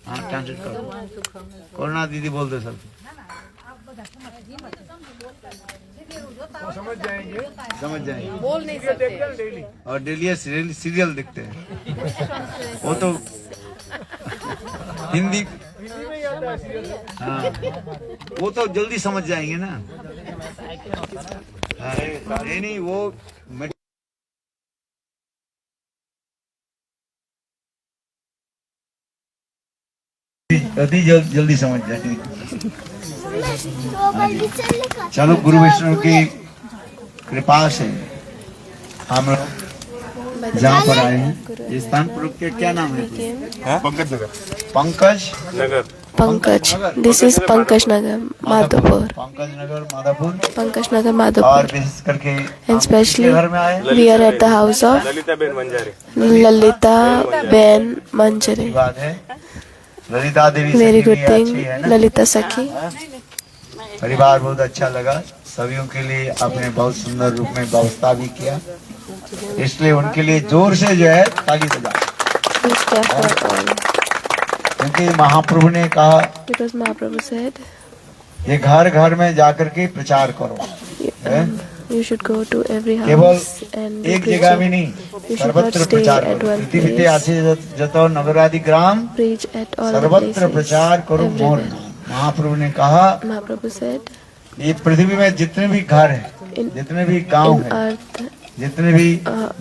हाँ ट्रांसलेट करो। करुणा दीदी बोलते सर समझ जाएंगे बोल नहीं सकते। और डेली सीरियल देखते हैं वो तो हिंदी हाँ वो तो जल्दी समझ जाएंगे ना। नहीं वो अति जल्दी समझ जाएंगे। चलो गुरु विष्णु की कृपा से हम लोग जहाँ पर आए हैं ये स्थान पर के क्या नाम है? पंकज नगर। पंकज नगर। Pankaj. This is Pankaj Nagar, Madhopur. Pankaj Nagar Madhopur. Pankaj Nagar, और Madhopur. विशेष करके And especially घर में आए we are at the house of Lalita Ben Manjare. बात है ललिता देवी Very सखी good भी thing, अच्छी है ना। Lalita Sakhi. परिवार बहुत अच्छा लगा सभी के लिए आपने बहुत सुंदर रूप में व्यवस्था भी किया इसलिए उनके लिए जोर से जो है ताली बजा Please clap for all. क्योंकि महाप्रभु ने कहा Because Mahaprabhu said, ये घर घर में जाकर के प्रचार करो है? you should go to every केवल house and एक preach जगह में it. नहीं You should not सर्वत्र stay प्रचार at करो one पृथ्वीते place. आसे जतो नगरादि ग्राम Preach at all the सर्वत्र places. प्रचार करो मोर Everywhere. नाम। महाप्रभु ने कहा Mahaprabhu said, ये पृथ्वी में जितने भी घर है in, जितने भी गांव in है earth, जितने भी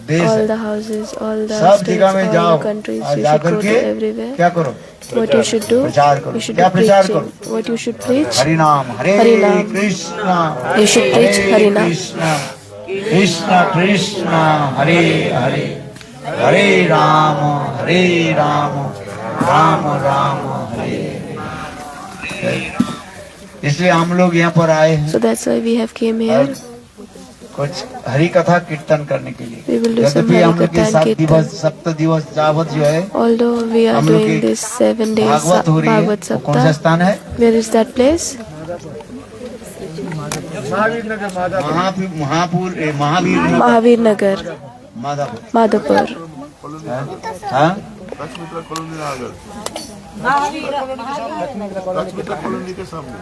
देश all है the houses, all the सब states, जगह में all जाओ the countries, और you should जाकर go के to everywhere. क्या करो What you should do, प्रचार करो। you should क्या do प्रचार preaching. करो? What you should preach, Hari नाम हरे हरि नाम। Krishna You should preach Hari नाम। कृष्णा कृष्णा कृष्णा हरे हरे हरे राम राम राम हरे हरे। इसलिए हम लोग यहाँ पर आए हैं so that's why we have came here. कुछ हरि कथा कीर्तन करने के लिए। We will do some यद्यपि हम Hari लोग के Katha and 7 Kirtan. दिवस सप्त दिवस जावत जो है Although we are हम लोग doing की this 7 days भागवत हो रही है Bhagavad वो कौन सा Saptah, स्थान है? where is that place? Mahavir Mahavir Nagar, Madhav Madhopur. हाँ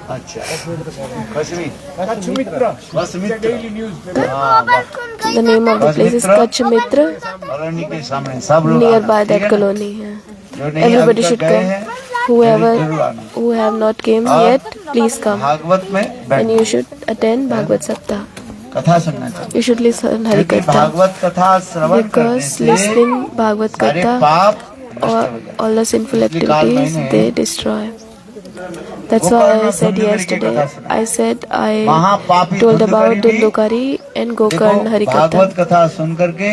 अच्छा कच्छ मित्र The name of the place is Kachh Mitra, colony के सामने सब लोग nearby आना, ठीक that है ना? colony. जो नहीं अभी Everybody तक should गए हैं, come. Whoever जरूर आना। who have not came yet, please come. Bhagavat में And बैठना you should attend Bhagavad Saptah. कथा सुनना चाहिए You should listen Hari क्योंकि Katha. भागवत कथा श्रवण करने Because से listening Bhagavad सारे Katha, पाप नष्ट हो जाते all the sinful पिछले काल activities, मैंने they destroy. That's why I said yesterday, I said I महापापी told about Dhundhukari भी Dhundukari and देखो Gokarn Hari भागवत Katha. कथा सुन करके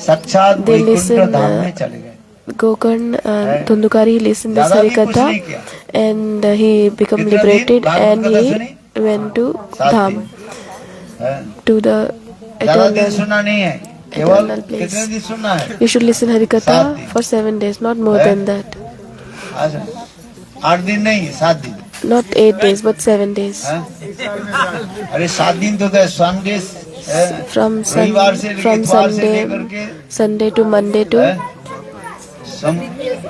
साक्षात They वैकुंठ listen, धाम में चले गए Gokarn Dhundukari listened this ज्यादा Hari भी कुछ Katha नहीं किया and he became कितना दिन liberated भागवत and कथा he सुनी? went to 7 Dham, दिन हैं? to the ज्यादा दिन eternal. सुनना नहीं है केवल eternal place. कितने दिन सुनना है You should listen Hari 7 Katha दिन। for 7 days, not more than that. अच्छा 8 दिन नहीं 7 दिन Not 8 days, but 7 days. हैं? अरे 7 दिन तो थे संडे From रविवार से from इतवार से लेकर के Sunday to Monday to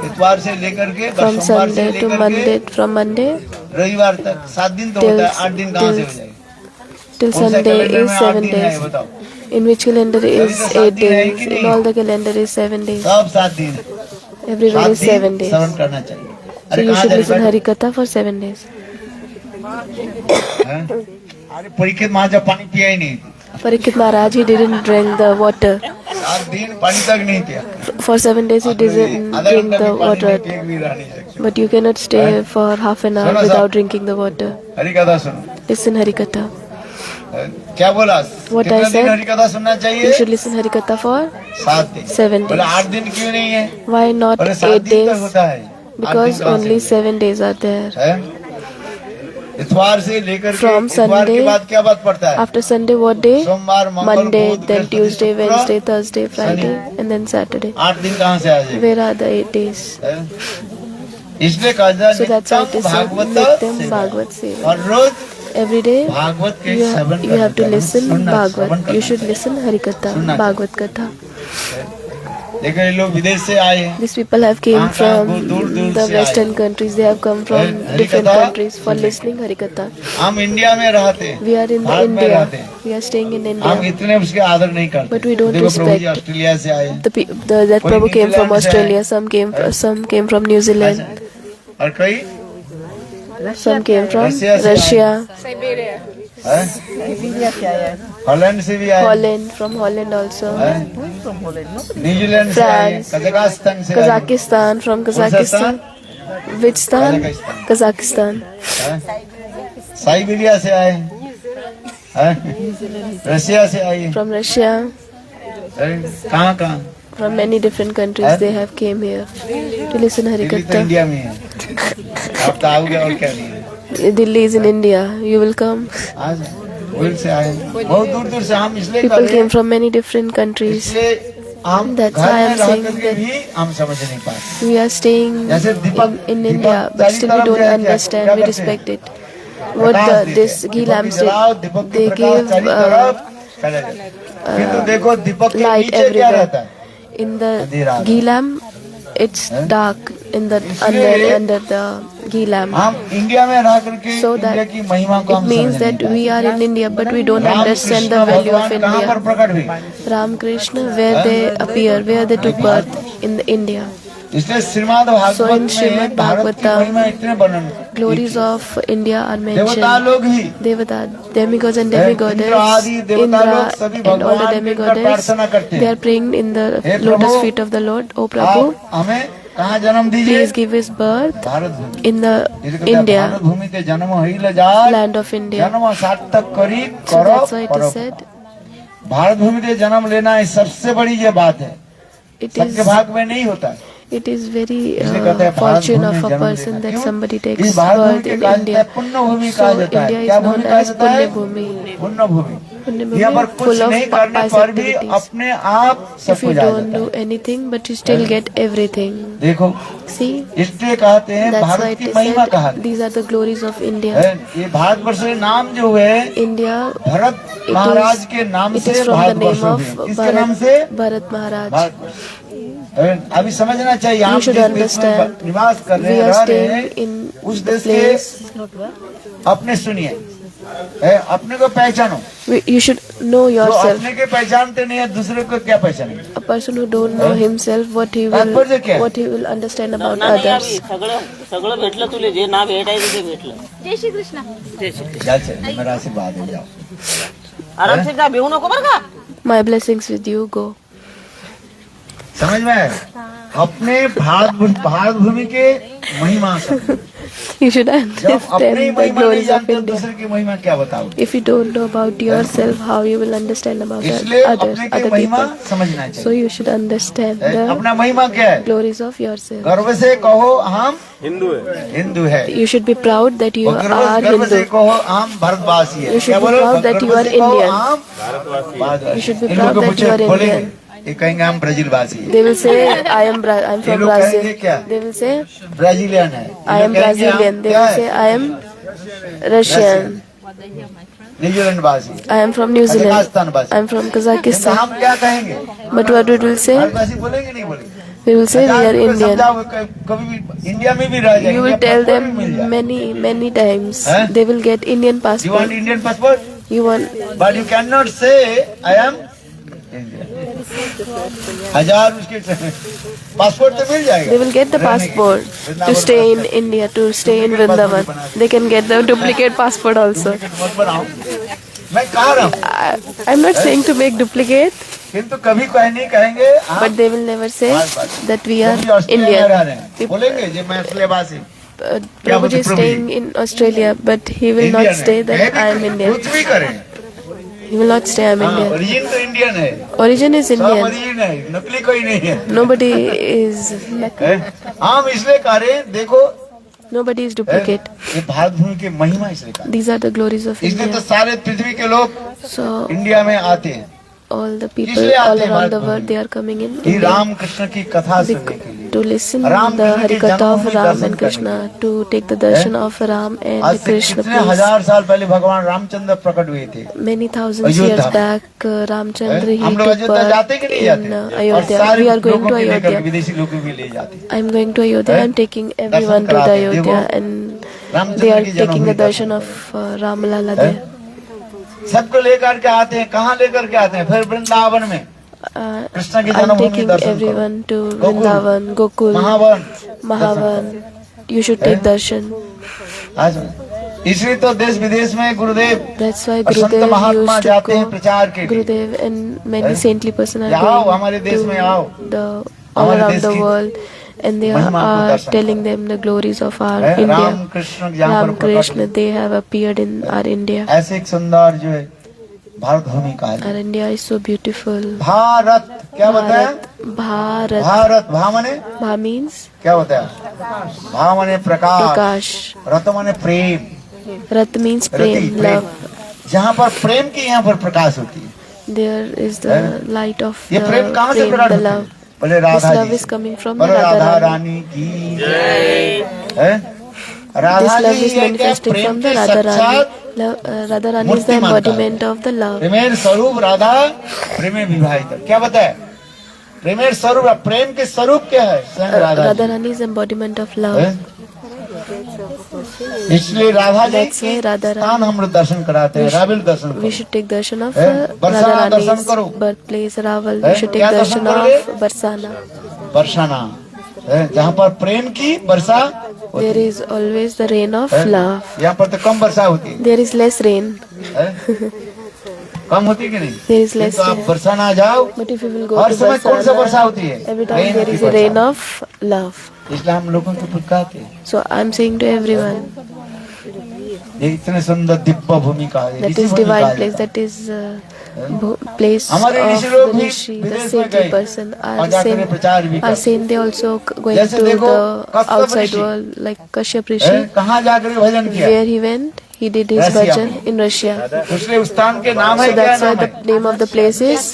इतवार से लेकर के from सोमवार से Sunday to लेकर के Monday, from Monday रविवार तक 7 दिन तो होता है 8 दिन कहाँ से हो जाएगा till कौन सा Sunday कैलेंडर is में 8 7 दिन है days. बताओ In which calendar is तो 8 7 दिन है days? कि In नहीं? all the calendar is 7 days. सब 7 दिन है Everywhere 7 is 7 दिन days. श्रवण करना चाहिए So अरे you कहाँ should जा listen रहे Hari Katha for 7 days. हैं? अरे परीक्षित माँ जब पानी पिया ही नहीं Parikshit Maharaj, he didn't drink the water. 7 दिन पानी तक नहीं पिया For 7 days he didn't आधा drink घंटा the भी पानी water. नहीं पिए भी रह नहीं सकते But you cannot stay for half an hour सुनो without साहब। drinking the water. हरि कथा सुनो Listen Hari Katha. क्या बोला What I कितना दिन said? हरि कथा सुनना You चाहिए should listen Hari Katha for 7 दिन 7 बोले days. 8 दिन क्यों नहीं है Why not बोले 8 7 दिन तक days? होता है 8 Because दिन कहाँ से only हो 7 days are there. है इतवार से लेकर के From इतवार के Sunday, बाद क्या बात पड़ता है After Sunday, what day? सोमवार मंगल Monday, बुध then बृहस्पति Tuesday, शुक्र Wednesday, Thursday, Friday, and then Saturday. 8 दिन कहाँ से आ जाएगा Where are the 8 days? है? इसलिए कहा जाए So that's why it नित्यम is said, भागवत Nityam सेवा। Bhagavad Seva. हर रोज Every day, भागवत के you, Shravan you have to करना चाहिए। listen सुनना, श्रवण Bhagavad. करना You should चाहिए। listen Hari Katha, सुनना Bhagavad Katha. देखो ये लोग विदेश से आए हैं। These people have came कहाँ- कहाँ from दूर-दूर the से आए। Western countries. They have come from Hari different कथा countries for listening Harikatha. हम इंडिया में रहते हैं, We are in the Bharat में India. रहते हैं, We are staying in हम India. इतने उसके आदर नहीं करते। But we don't देखो प्रभु जी respect ऑस्ट्रेलिया से आए हैं। that कोई Prabhu came from न्यूजीलैंड से Australia. है। Some came from New Zealand. और कई Some came from रशिया से Russia, हैं? हॉलैंड से भी आए, Holland, from Holland also. हैं? न्यूजीलैंड से आए, France, कजाकिस्तान से आए, Kazakhstan, from Kazakhstan. Which stan? Kazakhstan. हैं? साइबेरिया से आए, हैं? रशिया से आए, From Russia, हैं? कहाँ कहाँ? from many different countries they have came here to listen Delhi तो Harikatha. इंडिया में है, आप तो आओगे और क्या नहीं है। Delhi is in India. You will come. आज ओइल से आए, बहुत दूर दूर से हम इसलिए कर People रहे came हैं, from many different countries. इसलिए हम That's घर why में I'm रह saying करके that भी हम समझ नहीं पाते। We are staying जैसे दीपक in India, but still we don't understand. We respect it. What this ghee lamps did, they gave किंतु देखो दीपक के light नीचे क्या रहता everywhere. है, In the अंधेरा। ghee lamp, it's dark in the इसलिए under the ghee lamp. हम इंडिया में रह करके So इंडिया that की महिमा को it हम means समझ नहीं that we are in India, but we don't Ram understand Krishna the value of भगवान कहाँ पर India. प्रकट हुए, Ram Krishna, where they appear, where they took birth in the India. इसलिए Shrimad So in Bhagavat Srimad में भारत की Bhagavatam, महिमा इतने वर्णन, Glories of India are देवता mentioned. लोग ही Devata, demigods and Indra demigoddess, आदि देवता Indra लोग सभी and all the भगवान के अंदर प्रार्थना demigoddess, करते they हैं, are praying in the hey lotus Prabhu, feet of the Lord. O Prabhu, आप हमें कहाँ जन्म दीजिए, please give his birth Bharat Bhumi, in the जिसे कहते हैं India, भारत भूमि ते जन्म होइले जात, land of India. जन्म सार्थक करी So करो that's why it करो। is said, भारत भूमि ते जन्म लेना ये सबसे बड़ी ये बात है, it सबके is भाग में नहीं होता है। it is very इसलिए कहते हैं Bharat fortune Bhumi of a जन्म person लेना। that क्यों? somebody इस takes भारत भूमि birth के in कहा जाता India. है पुण्य भूमि So कहा जाता है। India क्या is भूमि known कहा as जाता है? Punya Bhumi. पुण्य भूमि। Punya यहाँ पर Bhumi, कुछ full of नहीं करने pious पर भी activities. अपने आप सब If you कुछ आ don't जाता do है। anything, but you still get everything. देखो See, इसलिए कहते हैं that's why भारत it की is महिमा कहा said, these are the glories of India. है। ये भारतवर्ष के नाम जो है India, भरत it महाराज के नाम is से from the भारतवर्ष name हो of गया। किसके नाम से? Bharat Maharaj. भारतवर्ष। अभी समझना चाहिए, हम You जिस should देश में understand. निवास कर रहे We हैं, are रह रहे staying हैं, in उस the देश place. के अपने सुनिए, अपने को पहचानो। You should know जो yourself. अपने के पहचानते नहीं है, दूसरे को क्या पहचानेंगे? A person who don't know himself, तात्पर्य क्या है? what he will understand about नाही others. आम्ही सगळं सगळं भेटलं तुले जे ना भेटायचं ते भेटलं जय श्री कृष्ण. जय श्री कृष्ण. चल चल, मेरा आशीर्वाद हो जाओ। आराम से जा भिवू नको बरं का. My blessings with you. Go. समझ में आया? अपने भारत भूमि के महिमा सब। You should जब अपनी understand the महिमा नहीं glories of जानते India. दूसरे की महिमा क्या बताओ? If you don't know about yourself, how you will understand about इसलिए others, अपने की other महिमा people. समझना So चाहिए। you should understand अपना the महिमा क्या है? glories of yourself. गर्व से कहो हम हिंदू है। You should be proud that you और are गर्व से Hindu. कहो हम भारतवासी है। You should क्या be बोलो? proud that you गर्व are से कहो Indian. हम भारतवासी। You should be in proud लोगों को that you पूछो, are बोलेंगे? Indian. ये कहेंगे हम ब्राजीलवासी है। They will say, I am ये from लोग कहेंगे Brazil. क्या? They will say, ब्राजीलियन है। I am Brazilian. They will say, I am Russian. New Zealand वासी। I am from New Zealand. Kazakhstan वासी। I am from तो Kazakhstan. हम क्या कहेंगे? But what we will say? भारतवासी बोलेंगे नहीं बोलेंगे? We will say we are हजार को Indian. समझाओ, कभी भी इंडिया में भी रह जाएंगे। You will tell पासपोर्ट भी मिल them जाए। many times. Huh? They will get Indian You want passport. Indian passport? You want But you cannot say I am Indian. हजार उसके पासपोर्ट तो मिल जाएगा। they will get the रहने के। passport to stay in India, to stay in Vrindavan. They can get the duplicate passport also. मत बनाओ। मैं कह रहा हूँ, I'm not saying to make duplicate, किंतु कभी कोई नहीं कहेंगे आप but they will never say that we are तुम भी ऑस्ट्रेलिया में रह रहे Indian. हैं। बोलेंगे जी मैं ऑस्ट्रेलियावासी। Prabhuji is staying in Australia, but he will not Indian say है। that I am Indian. कुछ भी करें, He will not say I am Indian. Origin तो इंडियन है। Origin is सब Indian. ओरिजिन है, नकली कोई नहीं है। Nobody is हम इसलिए कह रहे हैं, देखो nobody is duplicate. ये भारत भूमि की महिमा इसलिए कहा। These are the glories of इसलिए तो India. सारे पृथ्वी के लोग So इंडिया में आते हैं all the people इसलिए आते all हैं around the Bharat world, they are coming in कि India राम कृष्ण की कथा सुनने के लिए। to listen Ram the Krishna के Harikatha of Janmabhoomi Ram Darshan and Krishna, करेंगे। to take the darshan of Ram आज and से Krishna कितने place. हजार साल पहले भगवान रामचंद्र प्रकट हुए थे। Many thousands अयोध्या years में। back, Ramchandra he हम लोग took अयोध्या जाते कि birth नहीं in जाते? और Ayodhya. सारे We are going लोगों to को लेकर Ayodhya. विदेशी लोगों को भी ले जाते। I am going to Ayodhya. I am taking everyone to the कराते हैं। Ayodhya, देखो, and रामचंद्र they are की taking the Janmabhoomi darshan Darshan of Ramalala there. सबको लेकर के आते हैं। कहाँ लेकर के आते हैं? फिर वृंदावन में कृष्ण की I am Janmabhoomi taking Darshan everyone to करो। Gokul, Vrindavan, Gokul, Mahavan, Mahavan. You should take darshan. आज इसलिए तो देश विदेश में गुरुदेव That's why और संत Gurudev महात्मा used to जाते हैं go. प्रचार के लिए। Gurudev and many saintly person are आओ, going हमारे देश में आओ। to the all हमारे around देश the की world, and they महिमा को are Darshan telling them the glories of our है? India. राम कृष्ण जहाँ पर Ram प्रकट Krishna, हुए। they have appeared in our India. ऐसे एक सुंदर जो है भारत भूमि का है। Our India is so beautiful. Bharat क्या बताया? Bharat. भारत भा माने Bha means क्या बताया? भा माने प्रकाश, Prakash. रत माने प्रेम, Rat means रति prem, प्रेम। love. जहाँ पर प्रेम की यहाँ पर प्रकाश होती है। There is the light of ये the प्रेम कहाँ से prem, प्रकट the होती है? love. बोले This Radha love ji is coming from बोले Radha राधा Rani. रानी की जय। Radha This love ji is है क्या? manifesting प्रेम from the के Radha Rani. साक्षात Radha Rani is the मूर्ति माता है। embodiment of the love. प्रेमेर स्वरूप राधा प्रेमे विवाहित। क्या बताया? प्रेमेर स्वरूप, प्रेम के स्वरूप क्या है? स्वयं Radha Radha ji. Rani is embodiment of love. हैं? इसलिए राधा जी That's की why Radha स्थान हम लोग दर्शन कराते हैं। राविल दर्शन We करो। should take darshan of Barsana Radha Darshan Rani's करो। birthplace, Raval. हैं? We should take क्या दर्शन darshan of करोगे? Barsana. बरसाना है, जहाँ पर प्रेम की वर्षा होती There is always the rain of है। love. यहाँ पर तो कम वर्षा होती There is less rain. है। कम होती है कि नहीं? There is less तो आप rain. बरसाना जाओ। But if you will go her to समय कौन सा वर्षा Barsana, होती है? every time Rain there की is a Varsha. rain of love. इसलिए हम लोगों को पुकारते हैं। So I am saying to everyone, ये इतने सुंदर दिव्य भूमि का है। that ऋषि is भूमि का divine है। place, that is place हमारे of ऋषि लोग the भी Rishi, the विदेश में saintly गए person. और Are जाकर saint, प्रचार भी are करते saint they also going जैसे to देखो, the Kashyap outside Rishi. world, like Kashyap हैं? Rishi. कहाँ जाकर भजन किया? Where he went, he did his Russia. bhajan in Russia. उसलिए उस स्थान के नाम है So क्या that's why नाम है? the name of the place is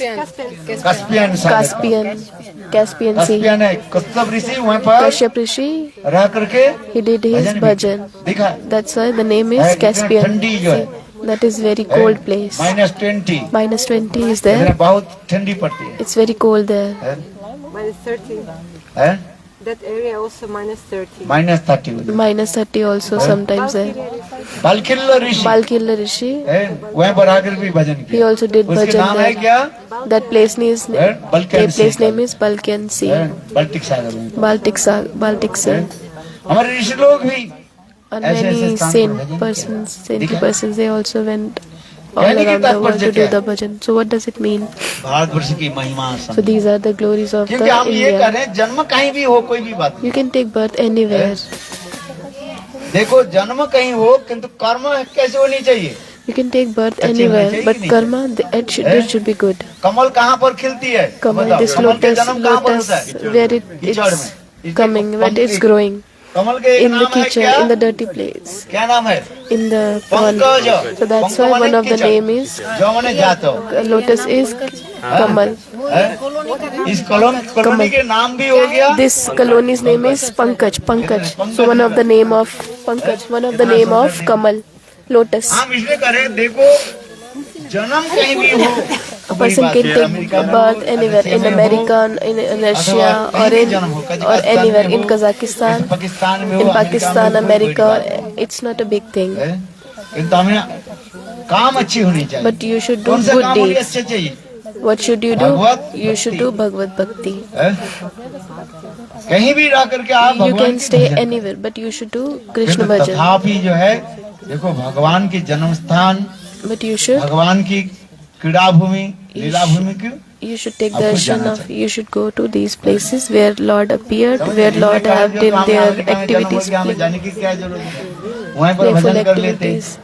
कस्पियन Sagar. Caspian, Caspian Sea. कस्पियन है। कश्यप ऋषि वहाँ पर Kashyap Rishi, रह करके he did his भी bhajan. दिखा। That's why the name है, is कितनी Caspian ठंडी जो है। Sea. That is very cold place. -20 Minus 20 is इधर there. बहुत ठंडी पड़ती है। It's very cold there. है? Minus 30. है? That area also minus 30. -30 Minus 30 also sometimes there. बालखिल्ल Rishi Balkilla Rishi, है, वहाँ पर आकर भी भजन he किया। also did उसके bhajan नाम है there. क्या? That place Balkan Sea place का। name is Balkan Sea. है, बाल्टिक सागर में। Baltic Sea. हमारे ऋषि लोग भी And ऐसे many स्थान पर भजन saint किया। persons, saintly दिखा? persons, they also went all कहने की around the world तात्पर्य to do क्या the है? bhajan. So what does it mean? Bharatvarsh की महिमा So समझो। these are the glories of क्योंकि the हम ये कर India. रहे हैं, जन्म कहीं भी हो कोई भी बात You can take birth anywhere. नहीं। देखो जन्म कहीं हो किंतु कर्म कैसे होनी चाहिए? You can take birth अच्छी होनी anywhere, चाहिए but कि नहीं? karma, it should be good. कमल कहाँ पर खिलती है? Kamal, बताओ, this कमल के lotus, जन्म कहाँ पर होता है? where कीचड़ में। it's coming, where it's growing. कमल के एक In the नाम है kitchen, क्या? in the dirty place, क्या नाम है? in the pond. Pankaj. So that's punk why माने one of the कीचड़। name is जो माने जातो। lotus is Kamal. है? इस कॉलोनी के नाम भी हो गया। This colony's name is Pankaj. So one of the name of Pankaj, one of the name of Kamal, lotus. हम इसलिए करें, देखो जन्म कहीं भी हो A person can take birth anywhere, in America, in Russia, or anywhere, in Kazakhstan, Pakistan में in हो, Pakistan, America. It's not a big thing. किंतु हमें काम अच्छी होनी चाहिए। But you should do कौन सा good काम होनी deeds. अच्छे चाहिए? What should you do? Bhagavad You should Bhakti. do Bhagavad Bhakti. है? कहीं भी रह करके आप You भगवान can की stay bhajan anywhere, but you should do Krishna किंतु bhajan. तथापि जो है देखो भगवान की जन्म स्थान, But you should भगवान की क्रीड़ा भूमि, लीला भूमि की take आपको darshan जाना of. You should go to these places where Lord appeared, where Lord have did their activities, हमें जाने की क्या जरूरत है? वहीं पर playful भजन कर लेते activities.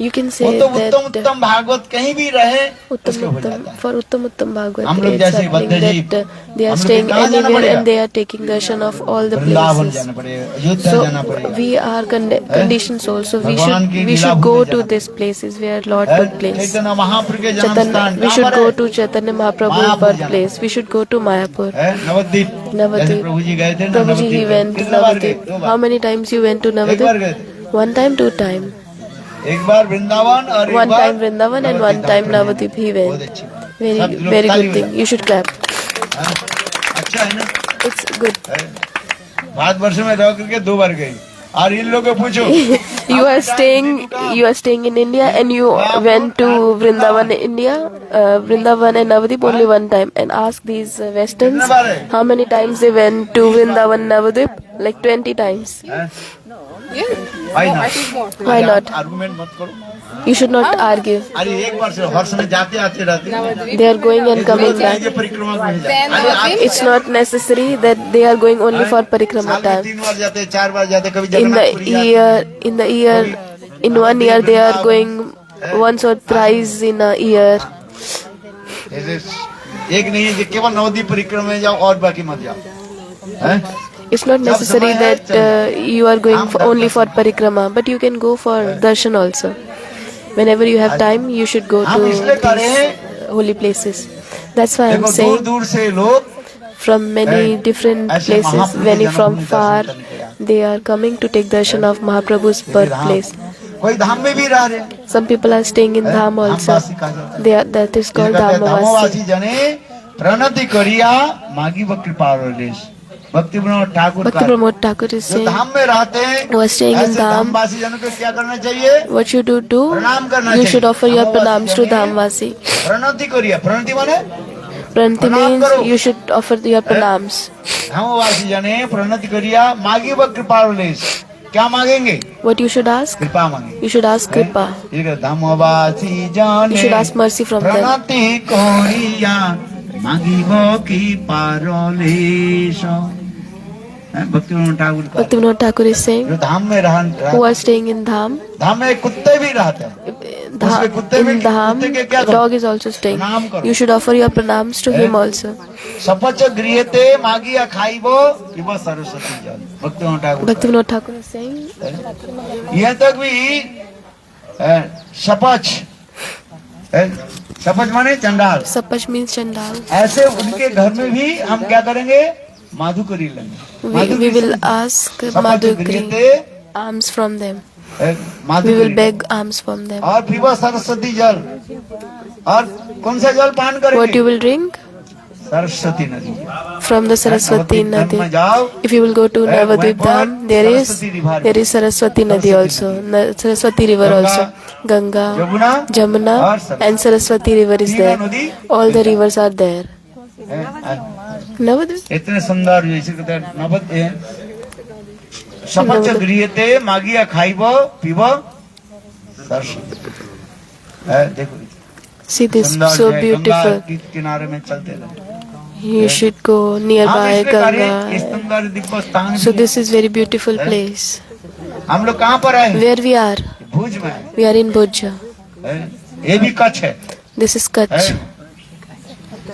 You can वो say तो that उत्तम भागवत कहीं भी रहे उसके हो जाता है। for Uttam Bhagavad, हम लोग it's जैसे happening बद्धजीव, that they are हम लोग staying कहाँ जाना anywhere पड़ेगा? and they are taking darshan of all the Vrindavan places. जाना पड़ेगा, अयोध्या So जाना पड़ेगा। we are conditions also. भगवान की We Leela should Bhumi go जाना to पड़ेगा। these places where Lord took place. Chaitanya Mahaprabhu के जन्म Chaitanya, स्थान we कहाँ should पर go है? to Chaitanya Mahaprabhu's मायापुर जाना birthplace. We should go to Mayapur. है नवद्वीप। Navadvip. जैसे प्रभु जी गए थे ना Prabhuji, he Nabadwip. went to कितने बार गए? Navadvip. दो How bar. many times you went to एक बार Navadvip? गए थे। One time, two time. एक बार वृंदावन और एक One bar time Vrindavan and one time Navadvip he बहुत went. अच्छी बात। सब Very, लोग very ताली good thing. You should clap. हाँ, अच्छा है ना? It's good. भारतवर्ष में रह करके 2 बार गई और इन लोगों को पूछो You are staying in India and you went to Vrindavan, India, Vrindavan and Navadvip only one time, and ask these Westerns how many times they went to Vrindavan, Navadvip, like 20 times. Why not? Argument मत करो। You should not argue. अरे एक बार से हर समय जाते आते रहते They are going and coming back. ये परिक्रमा में जाते। अरे आप It's not necessary that they are going only for parikrama साल में time. 3 बार जाते, 4 बार जाते, कभी In the जगन्नाथपुरी जाते। in 1 year they are going once or thrice in a year. एक नहीं है कि केवल नवद्वीप परिक्रमा में जाओ और बाकी मत जाओ। हैं? It's not necessary that you are going only for parikrama, but you can go for darshan also. Whenever you have time, you should go हम to इसलिए these करें, holy places. That's why I'm देखो दूर saying दूर से लोग from many different ऐसे places, महाप्रभु many के from जन्मभूमि far, दर्शन करने के लिए आते they are coming to take darshan of Mahaprabhu's birthplace. कोई धाम में भी रह रहे हैं। Some people are staying in Dham also. धामवासी कहा जाता है। They are, that is called इसलिए कहते हैं, Dhamavasi. धामवासी जने प्रणति करिया मागी व कृपा रलेश। भक्ति विनोद ठाकुर Bhakti का Pramod Thakur is जो saying, धाम में रहते हैं who are staying in ऐसे Dham, धामवासी जनों को क्या करना चाहिए? what you do, प्रणाम करना you चाहिए। should offer your धामवासी pranams to जने Dhamvasi. प्रणति करिया, प्रणति माने Pranati प्रणाम करो। means you should offer your pranams. धामवासी जने प्रणति करिया मागी व कृपा रलेश। क्या मांगेंगे? What you should ask? कृपा मांगेंगे। You should ask Kripa. धामवासी You should जने ask mercy from them. Pranati करिया मागी व कृपा रलेश। भक्ति विनोद ठाकुर का Bhakti Pramod Thakur is saying, जो धाम में who are staying in Dham, धाम में कुत्ते भी रहते हैं। उसके कुत्ते भी in Dham, कुत्ते के क्या the dog is also staying. प्रणाम करो। You should offer your pranams to him also. सपच गृहते मागिया खाइबो पिबो Saraswati जल। भक्ति Vinod Thakur Bhakti Pramod Thakur is saying, यहाँ तक भी सपच सपच माने चंडाल। Sapach means Chandal. ऐसे उनके घर में भी हम क्या करेंगे? माधुकरी लेंगे। We will ask Madhukri alms from them. We will माधुकरी beg alms from them. और पिबो सरस्वती जल। और कौन सा जल पान What करेंगे? you will drink? सरस्वती नदी। From the Saraswati Nabadwip Nadi. में जाओ, If you will go to वहीं Navadvip पर Dham, there is Saraswati Nadi also, Saraswati river also, Ganga, Yamuna Jamuna, and Saraswati river is there. All the rivers are there. Navadvip. इतने सुंदर जैसे कहते हैं नवद सपच गृहते मागिया खाइब पीब देखो See this, सुंदर so है, गंगा beautiful. के किनारे में चलते रहे। You should go हम nearby इसलिए करें, इस Ganga. सुंदर दिव्य स्थान So में this is very beautiful place. हम लोग कहाँ पर आए? Where we are? भुज में। We are in Bhuj. ये भी कच्छ है। This is Kutch.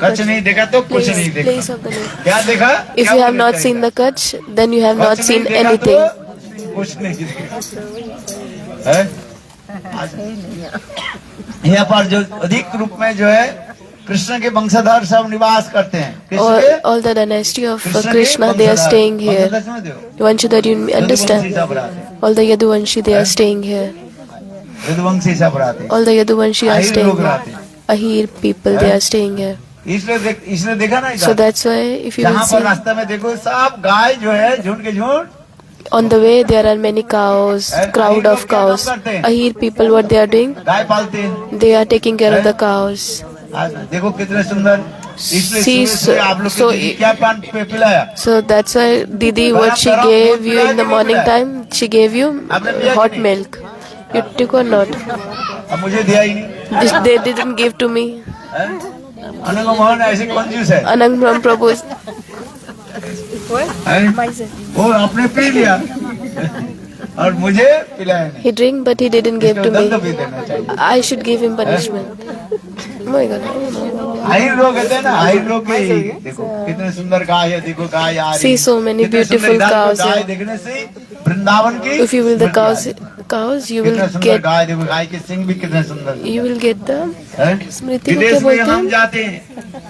कच्छ नहीं देखा तो कुछ नहीं Place देखा। of the name. क्या देखा? If क्या you have बोले not थे? seen the Kutch, then you have not Kutch seen नहीं देखा anything. तो कुछ नहीं देखा। है? यहाँ पर जो अधिक रूप में जो है कृष्ण के वंशधर सब निवास करते हैं। किसके? All the dynasty of Krishna के Krishna, they are Vanshdhar. staying here. वंशधर समझते हो? Yavanshi, that you understand. Yaduvanshi सब रहते हैं। All the Yaduvanshi, they are staying here. Yaduvanshi सब रहते हैं। All the Yaduvanshi are Ahir staying लोग here. रहते हैं। Ahir people, they are staying here. इसने देखा ना So इधर? that's why if you will जहाँ पर see, रास्ते में देखो सब गाय जो है झुंड के झुंड on the way there are many cows, crowd of cows. Ahir people, what they are doing? गाय पालते हैं। They are taking care of the cows. आज देखो कितने सुंदर। इसलिए See, सुबह आप लोग so- को दीदी क्या पान पिलाया? So that's why Didi, what she gave you in the morning time, she gave you hot milk. You took or not? अब मुझे दिया ही नहीं। They didn't give to me. अनंग मोहन ऐसे कंजूस है। Anang from Prabhu. हैं? वो आपने पी लिया। और मुझे पिलाया नहीं। He drink, but he didn't give इसको to दंड me. भी देना चाहिए। I should give him punishment. Oh my God. Ahir लोग कहते हैं ना, आहिर लोग की देखो कितने सुंदर गाय है, देखो गाय आ रही See so many कितने सुंदर beautiful इधर cows गाय here. देखने से वृंदावन की If you will the स्मृति आ रही। cows, you कितने will सुंदर get गाय देखो, गाय के सिंग भी कितने सुंदर the हैं? स्मृति को विदेश क्या में बोलते हम हैं? जाते हैं,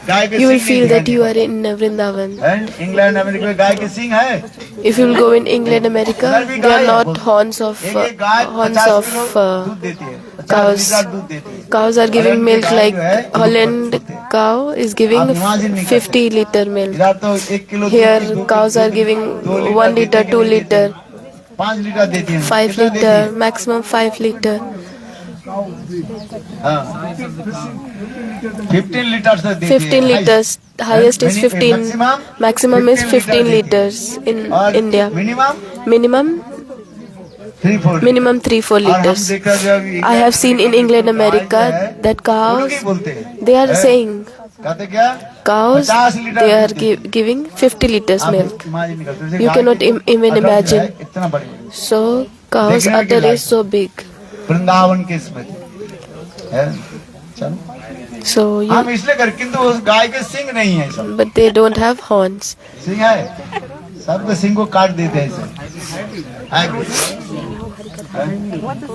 गाय के You will सिंग feel नहीं that you दिखाई are in Vrindavan. देते हैं। इंग्लैंड अमेरिका में गाय के सिंग है। If you will go in England, America, they are not horns of एक एक गाय 50 किलो दूध देती है, 50 cows. लीटर दूध देती है। Cows are giving Holland की milk गाय like जो है, Holland cow is giving आप imagine नहीं कर 50 liter milk. इधर तो 1 किलो दूध की Here दो cows are giving 1 liter, 2 liter, 5 litre देती है, 5 कितना देती liter, है? maximum 5 liter. हाँ। 15 लीटर से देती है, 15 liters. Highest is 15. Maximum is 15 देती है। liters in और India. मिनिमम Minimum 3-4 minimum 3-4 और हम liters. देखा जब I have seen in England, America that cows उनकी बोलते हैं, they are हैं? saying कहते क्या? cows 50 लीटर they are दूध देती giving 50 liters आप milk. imagine नहीं करते। You गाय cannot की even अटक जो imagine. है, इतना बड़ी So cows देखने में udder क्या is so big. वृंदावन की स्मृति है। चलो So हम you इसलिए कर, किंतु उस गाय के सिंग नहीं है, सब but they don't have horns. सिंग है, सबके सिंग को काट देते हैं इसे।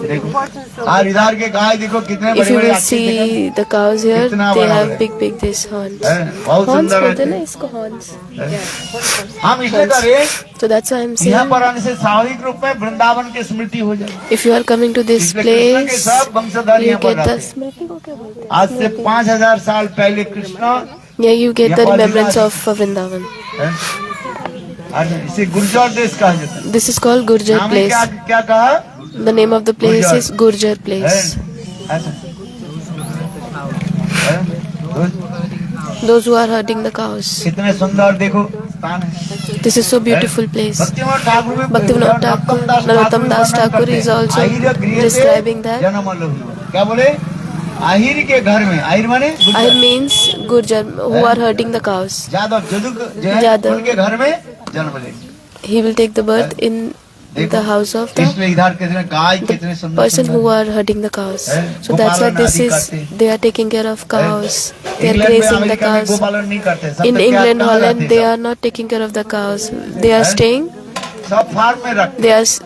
देखो और इधर के गाय देखो कितने If बड़े you बड़े will आँखें see the cows here, कितना they बड़ा have है। big this horns. हैं, बहुत Horns सुंदर बोलते हैं ना है। इसको horns. हम इसलिए कर रहे हैं, So that's why I'm यहाँ saying पर आने से स्वाभाविक रूप में वृंदावन की स्मृति हो जाए। if you are coming to this इसलिए कृष्ण के place, सब वंशधर you यहाँ पर get the रहते हैं। स्मृति को क्या बोलते हैं? आज से 5000 साल पहले Krishna Yeah, you get the यहाँ पर remembrance निवास- of Vrindavan. हैं? और इसे गुर्जर देश कहा जाता है। This is called Gurjar नाम है place. क्या क्या कहा? The name of the place Gurjar. is Gurjar place. हैं? ऐसा। हैं? Those who are herding the cows. कितने सुंदर देखो स्थान है। This is so beautiful place. Bhaktivinod Thakur भी- Bhaktivinoda Thakur, Narottam Das Thakur is also Ahir गृह से describing that. जन्म लो। क्या बोले? आहिर के घर में, आहिर माने I means Gurjar who are herding the cows. Yadav जदुक जो है, यादव। उनके घर में जन्म ले। He will take the birth in the house of the इसलिए इधर कितने गाय कितने सुंदर person सुंदर। who are herding the cows. हैं? So that's why गोपालन this आदि is करते हैं। they are taking care of cows. They are England में, grazing the अमेरिका में cows. गोपालन नहीं करते। सब In तो क्या England, कहाँ Holland, रहते they हैं are not taking care of the cows. They are हैं? staying. सब फार्म में रखते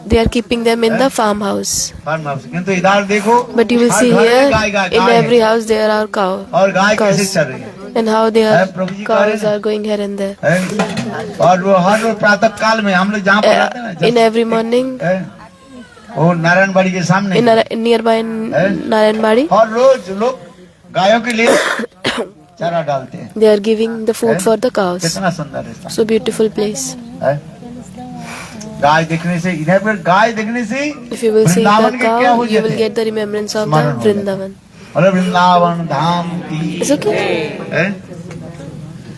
They are keeping them in the farmhouse. Farmhouse. किंतु इधर देखो But you will her see घर में here guy guy in guy every है। house there are और गाय कैसे cows चल रही है, and how their है, प्रभु जी कह रहे cows हैं। are going here and there. हैं? और वो हर रोज प्रातः काल में हम लोग जहाँ पर रहते हैं ना, In every morning हैं? वो नारायणबाड़ी के सामने in nearby Narayanbadi हर रोज लोग गायों के लिए चारा डालते हैं। they are giving the food for the cows. कितना सुंदर है So beautiful place. है? गाय देखने से, इधर पर गाय देखने से If you will see Vrindavan the के क्या cow, हो you will जाते get the remembrance of the स्मरण हो जाता है। Vrindavan. और वृंदावन धाम की It's okay. है?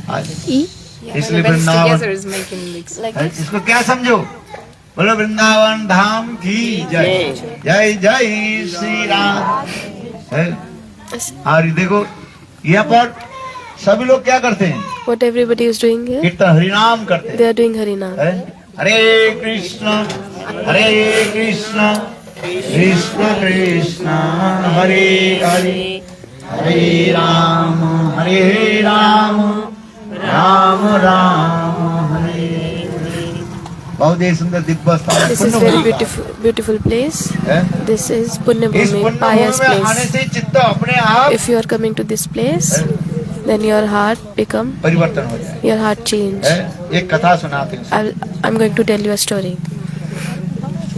आज E इसलिए Vrindavan is making mix. like है? this. इसको क्या समझो? बोलो वृंदावन धाम की जय, जय जय श्री राम। है? और ये देखो यहाँ पर सभी लोग क्या करते हैं? What everybody is doing here? कीर्तन हरिनाम करते हैं। They are doing Harinam. है? हरे कृष्ण कृष्ण कृष्ण हरे हरे, हरे राम राम राम हरे हरे। बहुत ही सुंदर दिव्य स्थान This is very beautiful place. है? This is इस Punya Bhumi, पुण्य pious भूमि में आने place. से चित्त अपने आप If you are coming to this place, then your heart become, परिवर्तन हो जाए। your heart change. है? एक कथा सुनाते हैं। I'm going to tell you a story.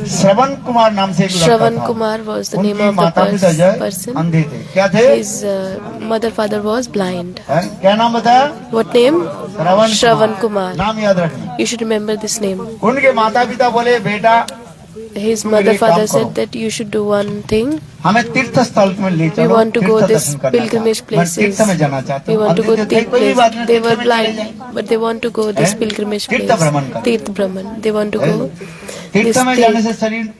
Shravan Kumar नाम से एक लड़का Shravan था। Kumar was the उनकी name of the माता पिता जो है person. अंधे थे। क्या थे? His mother father was blind. है? क्या नाम बताया? What name? Shravan Shravan Kumar. नाम याद रखना। You should remember this name. उनके माता पिता बोले बेटा His तुम mother एक father काम करो। said that you should do one thing. हमें तीर्थ स्थल में ले चलो। We want to go तीर्थ this दर्शन करना pilgrimage चाहते हैं। मैं places. तीर्थ में जाना चाहता We हूँ। want to go अंधे थे, Tirth कोई भी बात place. नहीं, They तीर्थ were में चले blind, जाएं। but they want to go this हैं? pilgrimage तीर्थ place. भ्रमण करना। Tirth Brahman. They want to go. तीर्थ this में जाने tirth. से शरीर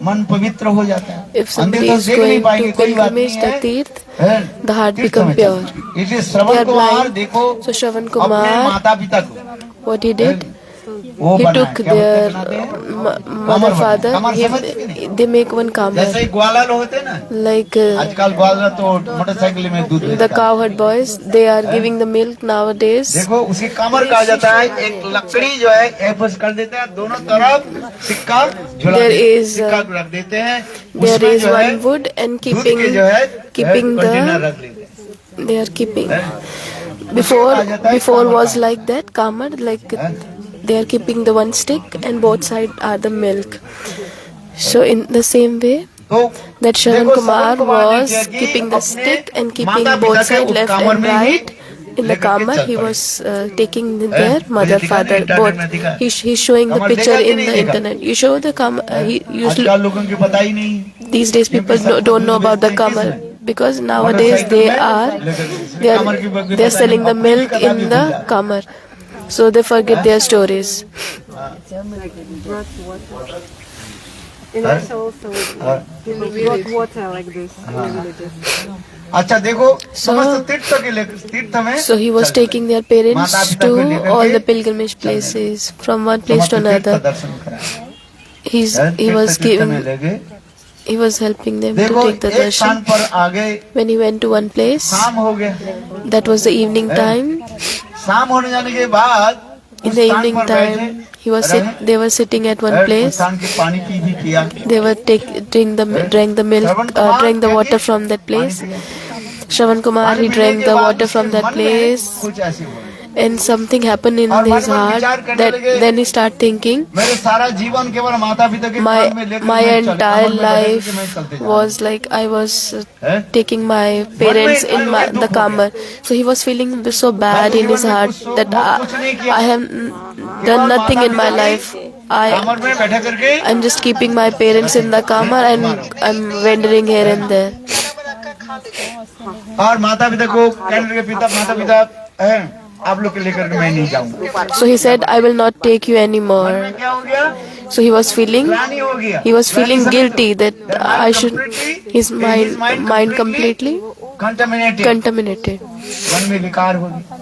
मन पवित्र हो जाता है। If somebody अंधे तो is देख नहीं going पाएंगे, to कोई बात pilgrimage नहीं to है। Tirth, हैं? the heart तीर्थ become में pure. चलना। इसलिए They Shravan are Kumar blind. देखो So Shravan अपने Kumar, माता पिता को what he did, वो he बना है। took क्या बोलते their बनाते हैं? mother कमर father. कमर समझते कि नहीं? They make one जैसे kamar, ही ग्वाला होते हैं ना, like आजकल ग्वाला तो मोटरसाइकिल में दूध the बेचता है। cowherd boys. They are giving the milk nowadays. देखो उसकी कमर कहा जाता है, एक लकड़ी जो है एफस कर देते हैं, दोनों तरफ सिक्का झुला There देते हैं, is, सिक्का रख देते हैं, There उसमें is जो है one wood and दूध के जो है keeping कंटेनर the रख लेते हैं। they are keeping. Before was like that kamar, like they are keeping the one stick and both side are the milk. So in the same way तो that Shravan देखो, Kumar Shravan Kumar ने was क्या कि keeping the अपने stick and keeping माता-पिता both के side उस left कामर and में ही right. In the लेकर के kamar, चल he पड़े। was taking their मुझे mother, दिखा father, नहीं, both. इंटरनेट में दिखा। He's showing the Qamar picture देखा कि in नहीं the देखा? internet. You show the kamar. He usually आजकल लोगों को पता ही नहीं। these days people don't know about the kamar because nowadays they are selling the milk in the kamar, so they forget their stories. In Russia also, people brought water like this in the villages. अच्छा देखो, समस्त तीर्थ के लिए तीर्थ में So he was taking their parents to all the pilgrimage places from one place to another. दर्शन कराया। He was helping them to देखो take the एक स्थान darshan. पर आ गए, When he went to one place, शाम हो गया। that was the evening time. शाम होने जाने के बाद In उस the स्थान evening पर time, बैठे, they were sitting at one उस place. स्थान के पानी पी भी किया। They were drank the milk, drank the water from that place. Shravan Kumar, he drank the water from that place, कुछ ऐसे हुआ। and something happened in his heart that then he started thinking, मेरे सारा जीवन केवल माता पिता के काम में लेकर my मैं चल- entire कमर में लेकर life के मैं चलते जा रहा was like I was हैं? taking my parents in the kamar. So he was feeling so bad in his heart that I have done nothing in my life. कमर में बैठा करके I'm just keeping my parents in the kamar and I'm wandering here and there. और माता पिता को कहने लगे, माता पिता हैं, आप लोग के लेकर के मैं नहीं जाऊंगा। So he said, I will not take you anymore. क्या हो गया? So he was feeling ग्लानि हो गया। guilty that I should, his mind completely contaminated. मन में विकार हो गया,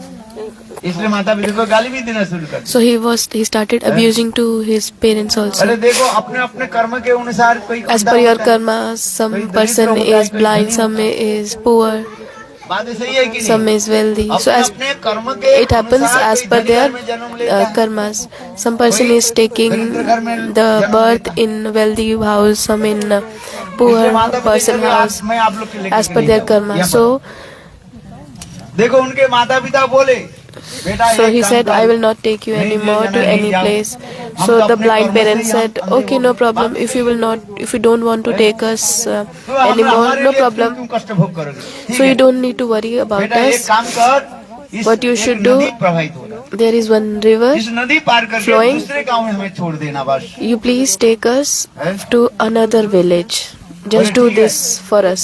इसलिए माता पिता को गाली भी देना शुरू कर। So he started abusing to his parents अरे also. देखो, अपने अपने कर्म के अनुसार कोई As per your karma, some person is blind, some is poor, बात सही है कि नहीं? some is wealthy. So as अपने कर्म के it happens अनुसार as कोई per धनी their घर में जन्म लेता है। karmas. Some person is taking the birth in wealthy house, some in poor person house, मैं आप लोग के लेकर as per their karma. So देखो उनके माता पिता बोले, बेटा So एक he काम said, करो, I will not take you नहीं ले anymore जाना, to नहीं any जाओ। place. हम So तो the अपने blind कर्म से parents ही said, हम okay, no problem. If you don't want to take us तो हम anymore, हमारे no लिए problem. क्यों कष्ट भोग करोगे? ठीक So है। you don't need to worry about बेटा एक us. काम कर, इस What you एक should do, नदी प्रवाहित हो रहा है। There is one river. इस नदी पार करके flowing. दूसरे गांव में हमें छोड़ देना बस। You please take us to another village. Just do this for us.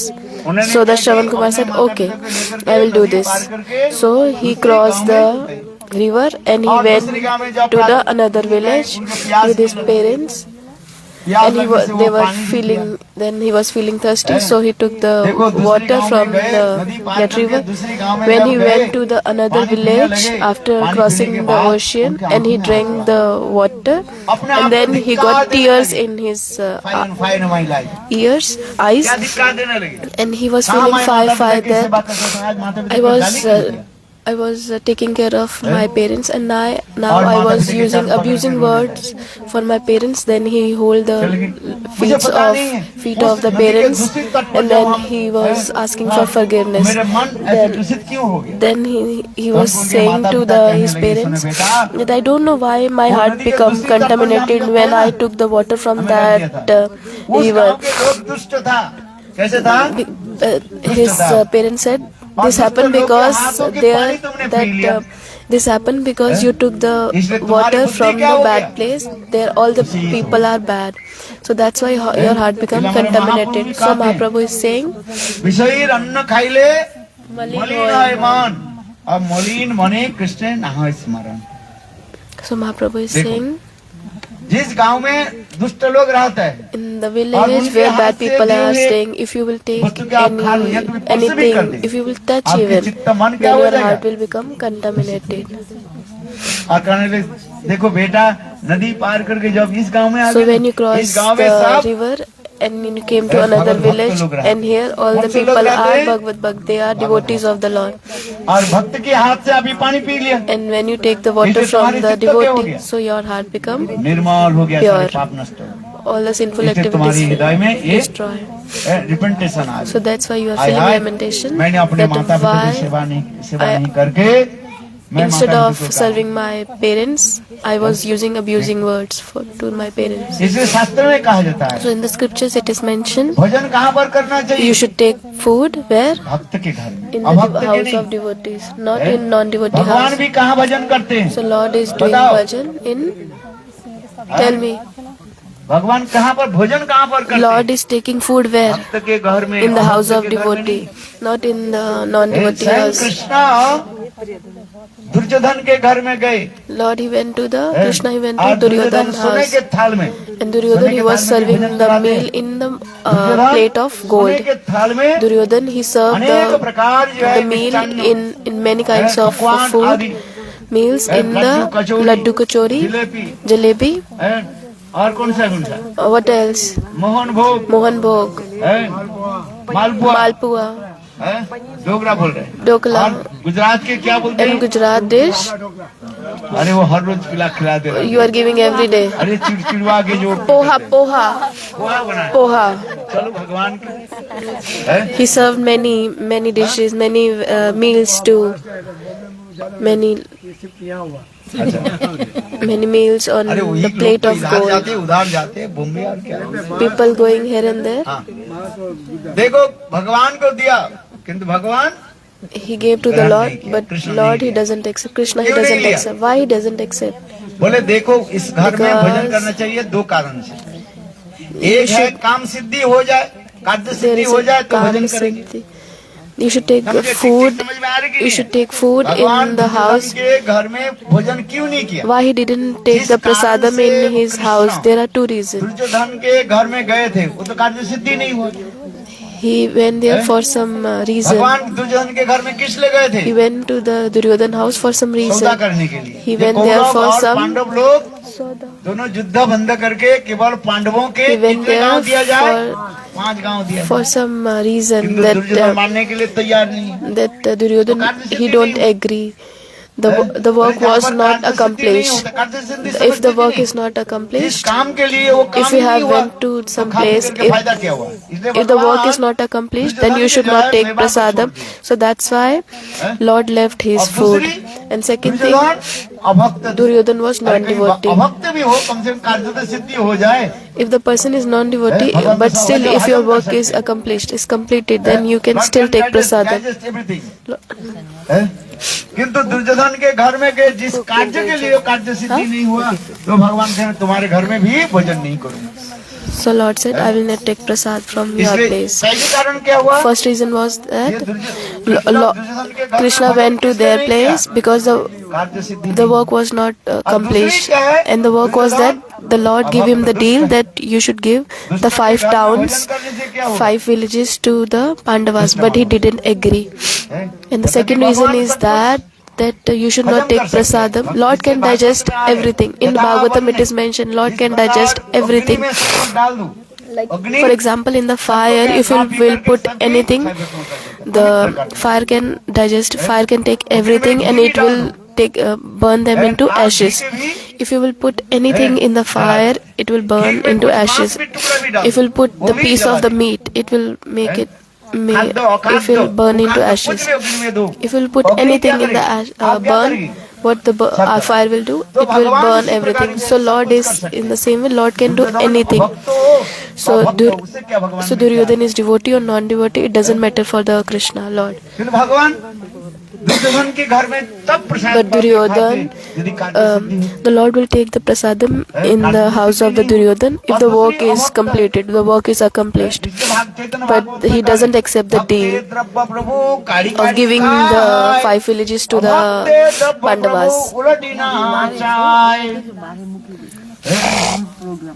So the Shravan Kumar said, okay, I will do this. So he crossed the river and he went to the another village with his parents. And they were feeling, then he was feeling thirsty, so he took the water from that river. When he went to the another village after crossing the ocean, and he drank the water, and then he got tears in his eyes, and he was feeling fire that I was taking care of my parents, and now I was abusing words for my parents. Then he hold the feet of the parents, and then he was asking for forgiveness. Then he was saying to his parents that I don't know why my heart became contaminated when I took the water from that river. His parents said, this happened because this happened because you took the water from the bad place. There all the people are bad, so that's why your heart become contaminated. So Mahaprabhu is saying, विषयीर अन्न खाइले मलिन है मन, अब मलिन मने कृष्ण नाम स्मरण। So Mahaprabhu is saying, जिस गांव में दुष्ट लोग रहते हैं, in the village where bad people are staying, if you will take anything, if you will touch even, then your heart will become contaminated. और कहने लगे, देखो बेटा नदी पार करके जब इस गांव में आ So when गए, you cross इस गांव में the सब river and you came to another village, and here all the people are Bhagavad Bhakt, they are devotees of the Lord. और भक्त के हाथ से अभी पानी पी लिया, And when you take the water from the devotee, so your heart become निर्मल हो गया, Pure. सारे पाप नष्ट हो गए। all the sinful इसलिए activities तुम्हारे हृदय में ये destroyed. रिपेंटेशन आ So गई। that's why you are hi feeling hi, lamentation मैंने अपने that माता पिता की why सेवा I- नहीं करके मैं instead माता of पिता को serving my parents, I was using abusing words to my parents. इसलिए शास्त्र में कहा जाता है So in the scriptures it is mentioned भजन कहाँ पर करना चाहिए? you should take food where? भक्त के घर में, In the अभक्त के house नहीं। of devotees, not in non-devotee भगवान house. भी कहाँ भजन करते हैं? So Lord is doing बताओ। bhajan in, tell me, भगवान कहाँ पर भोजन कहाँ पर करते Lord हैं? is taking food where? भक्त के घर में, In the house अभक्त of के घर में devotee, not in the नहीं। non-devotee स्वयं house. कृष्ण दुर्योधन के घर में गए, Lord, he went to the, Krishna he went to और दुर्योधन Duryodhan सोने house. के थाल में, And Duryodhan he was serving the meal in the plate of सोने gold. के थाल में Duryodhan he served अनेक प्रकार जो है the meal मिष्टान्न, in many kinds of पकवान food, आदि, meals in Laddu the kachori, laddu kachori, jalebi, jalebi, और कौन सा what else? मोहन भोग, Mohan bhog, मालपुआ, malpua, डोगरा बोल रहे हैं। dokla. और गुजरात के क्या बोलते In हैं? Gujarat dish, अरे वो हर रोज खिला दे रहे हैं। you are giving every day. अरे चिड़चिड़वा के जो Poha, poha, पोहा बनाए, poha. चलो भगवान के He served many dishes, many meals to many meals on अरे वही the लोग plate तो of इधर gold. जाते उधर जाते बॉम्बे और क्या। People going here and there. हाँ। देखो भगवान को दिया, किंतु भगवान He gave to the ग्रहण Lord, नहीं किया, but कृष्ण Lord नहीं he किया। doesn't accept. Krishna he क्यों नहीं doesn't लिया? accept. Why he doesn't accept? बोले देखो इस घर में Because भजन करना चाहिए दो कारण से, एक है काम सिद्धि हो जाए, कार्य There सिद्धि is हो जाए a तो भजन calm करेंगे। siddhi. You should take समझे? food. समझ में आ रही कि You नहीं? should take food भगवान in the दुर्योधन house. के घर में भोजन क्यों नहीं किया? Why he didn't take जिस the कारण prasadam से in his Krishna house? There are two reasons. Duryodhan के घर में गए थे, वो तो कार्य सिद्धि नहीं हुआ। He went there for some reason. भगवान दुर्योधन के घर में किस लिए गए थे? He went to the Duryodhan house for some सौदा reason. करने के लिए। He ये went there कौरव for और some पांडव लोग दोनों युद्ध बंद करके केवल पांडवों के He went कितने गांव there दिया जाए? for 5 गांव दिया जाए। for some reason किंतु that दुर्योधन मानने के लिए तैयार नहीं है। Duryodhan he don't agree. The work was not accomplished. If the work is not जिस accomplished, काम के लिए वो काम if you ही नहीं have हुआ, went to तो some खा पी place, करके फायदा क्या हुआ? इसलिए if the work is भगवान not accomplished, then you should not take prasadam. So that's why Lord left his और food. दूसरी, And second thing, Duryodhan अभक्त Duryodhan was अरे कहीं non-devotee. अभक्त भी हो, कम से कम कार्य तो सिद्धि हो जाए। If the person is non-devotee, भगवान but तो still सब if your हजम कर work is सकते हैं। accomplished, is completed, then you can Lord still can take digest prasadam. everything. हैं? किंतु दुर्योधन के घर में गए, जिस कार्य के लिए वो कार्य सिद्धि नहीं हुआ, तो भगवान कहे तुम्हारे घर में भी भोजन नहीं करूंगा। So Lord said, I will not take prasad from your इसलिए place. पहले कारण क्या हुआ? First reason was ये that दुर्योधन के घर में Krishna भोजन went to किसने their नहीं place किया? because कार्य सिद्धि the नहीं। work was not accomplished. क्या है? And the work was that the Lord gave him the deal that you should give the 5 towns, 5 villages to the Pandavas, but he didn't agree. हैं? And the second reason is that you should not take prasadam. Lord can digest everything. In Bhagavatam it is mentioned, Lord can digest everything. अग्नि में सब डाल दूं। अग्नि For example, in the fire, if you will put anything, the fire can digest, fire can take everything and it will take burn them into ashes. If you will put anything in the fire, it will burn into ashes. If you will put the piece of the meat, it will make it it will burn into ashes. If you will put anything in the burn, what the fire will do, it will burn everything. So Lord is in the same way, Lord can do anything. So Duryodhan is devotee or non-devotee, it doesn't matter for the Krishna Lord. फिर भगवान दुर्योधन के घर में तब प्रसाद But Duryodhan, the Lord will take the prasadam in the house of the Duryodhan if the work is completed, the work is accomplished. But he doesn't accept the deal of giving the 5 villages to the Pandavas.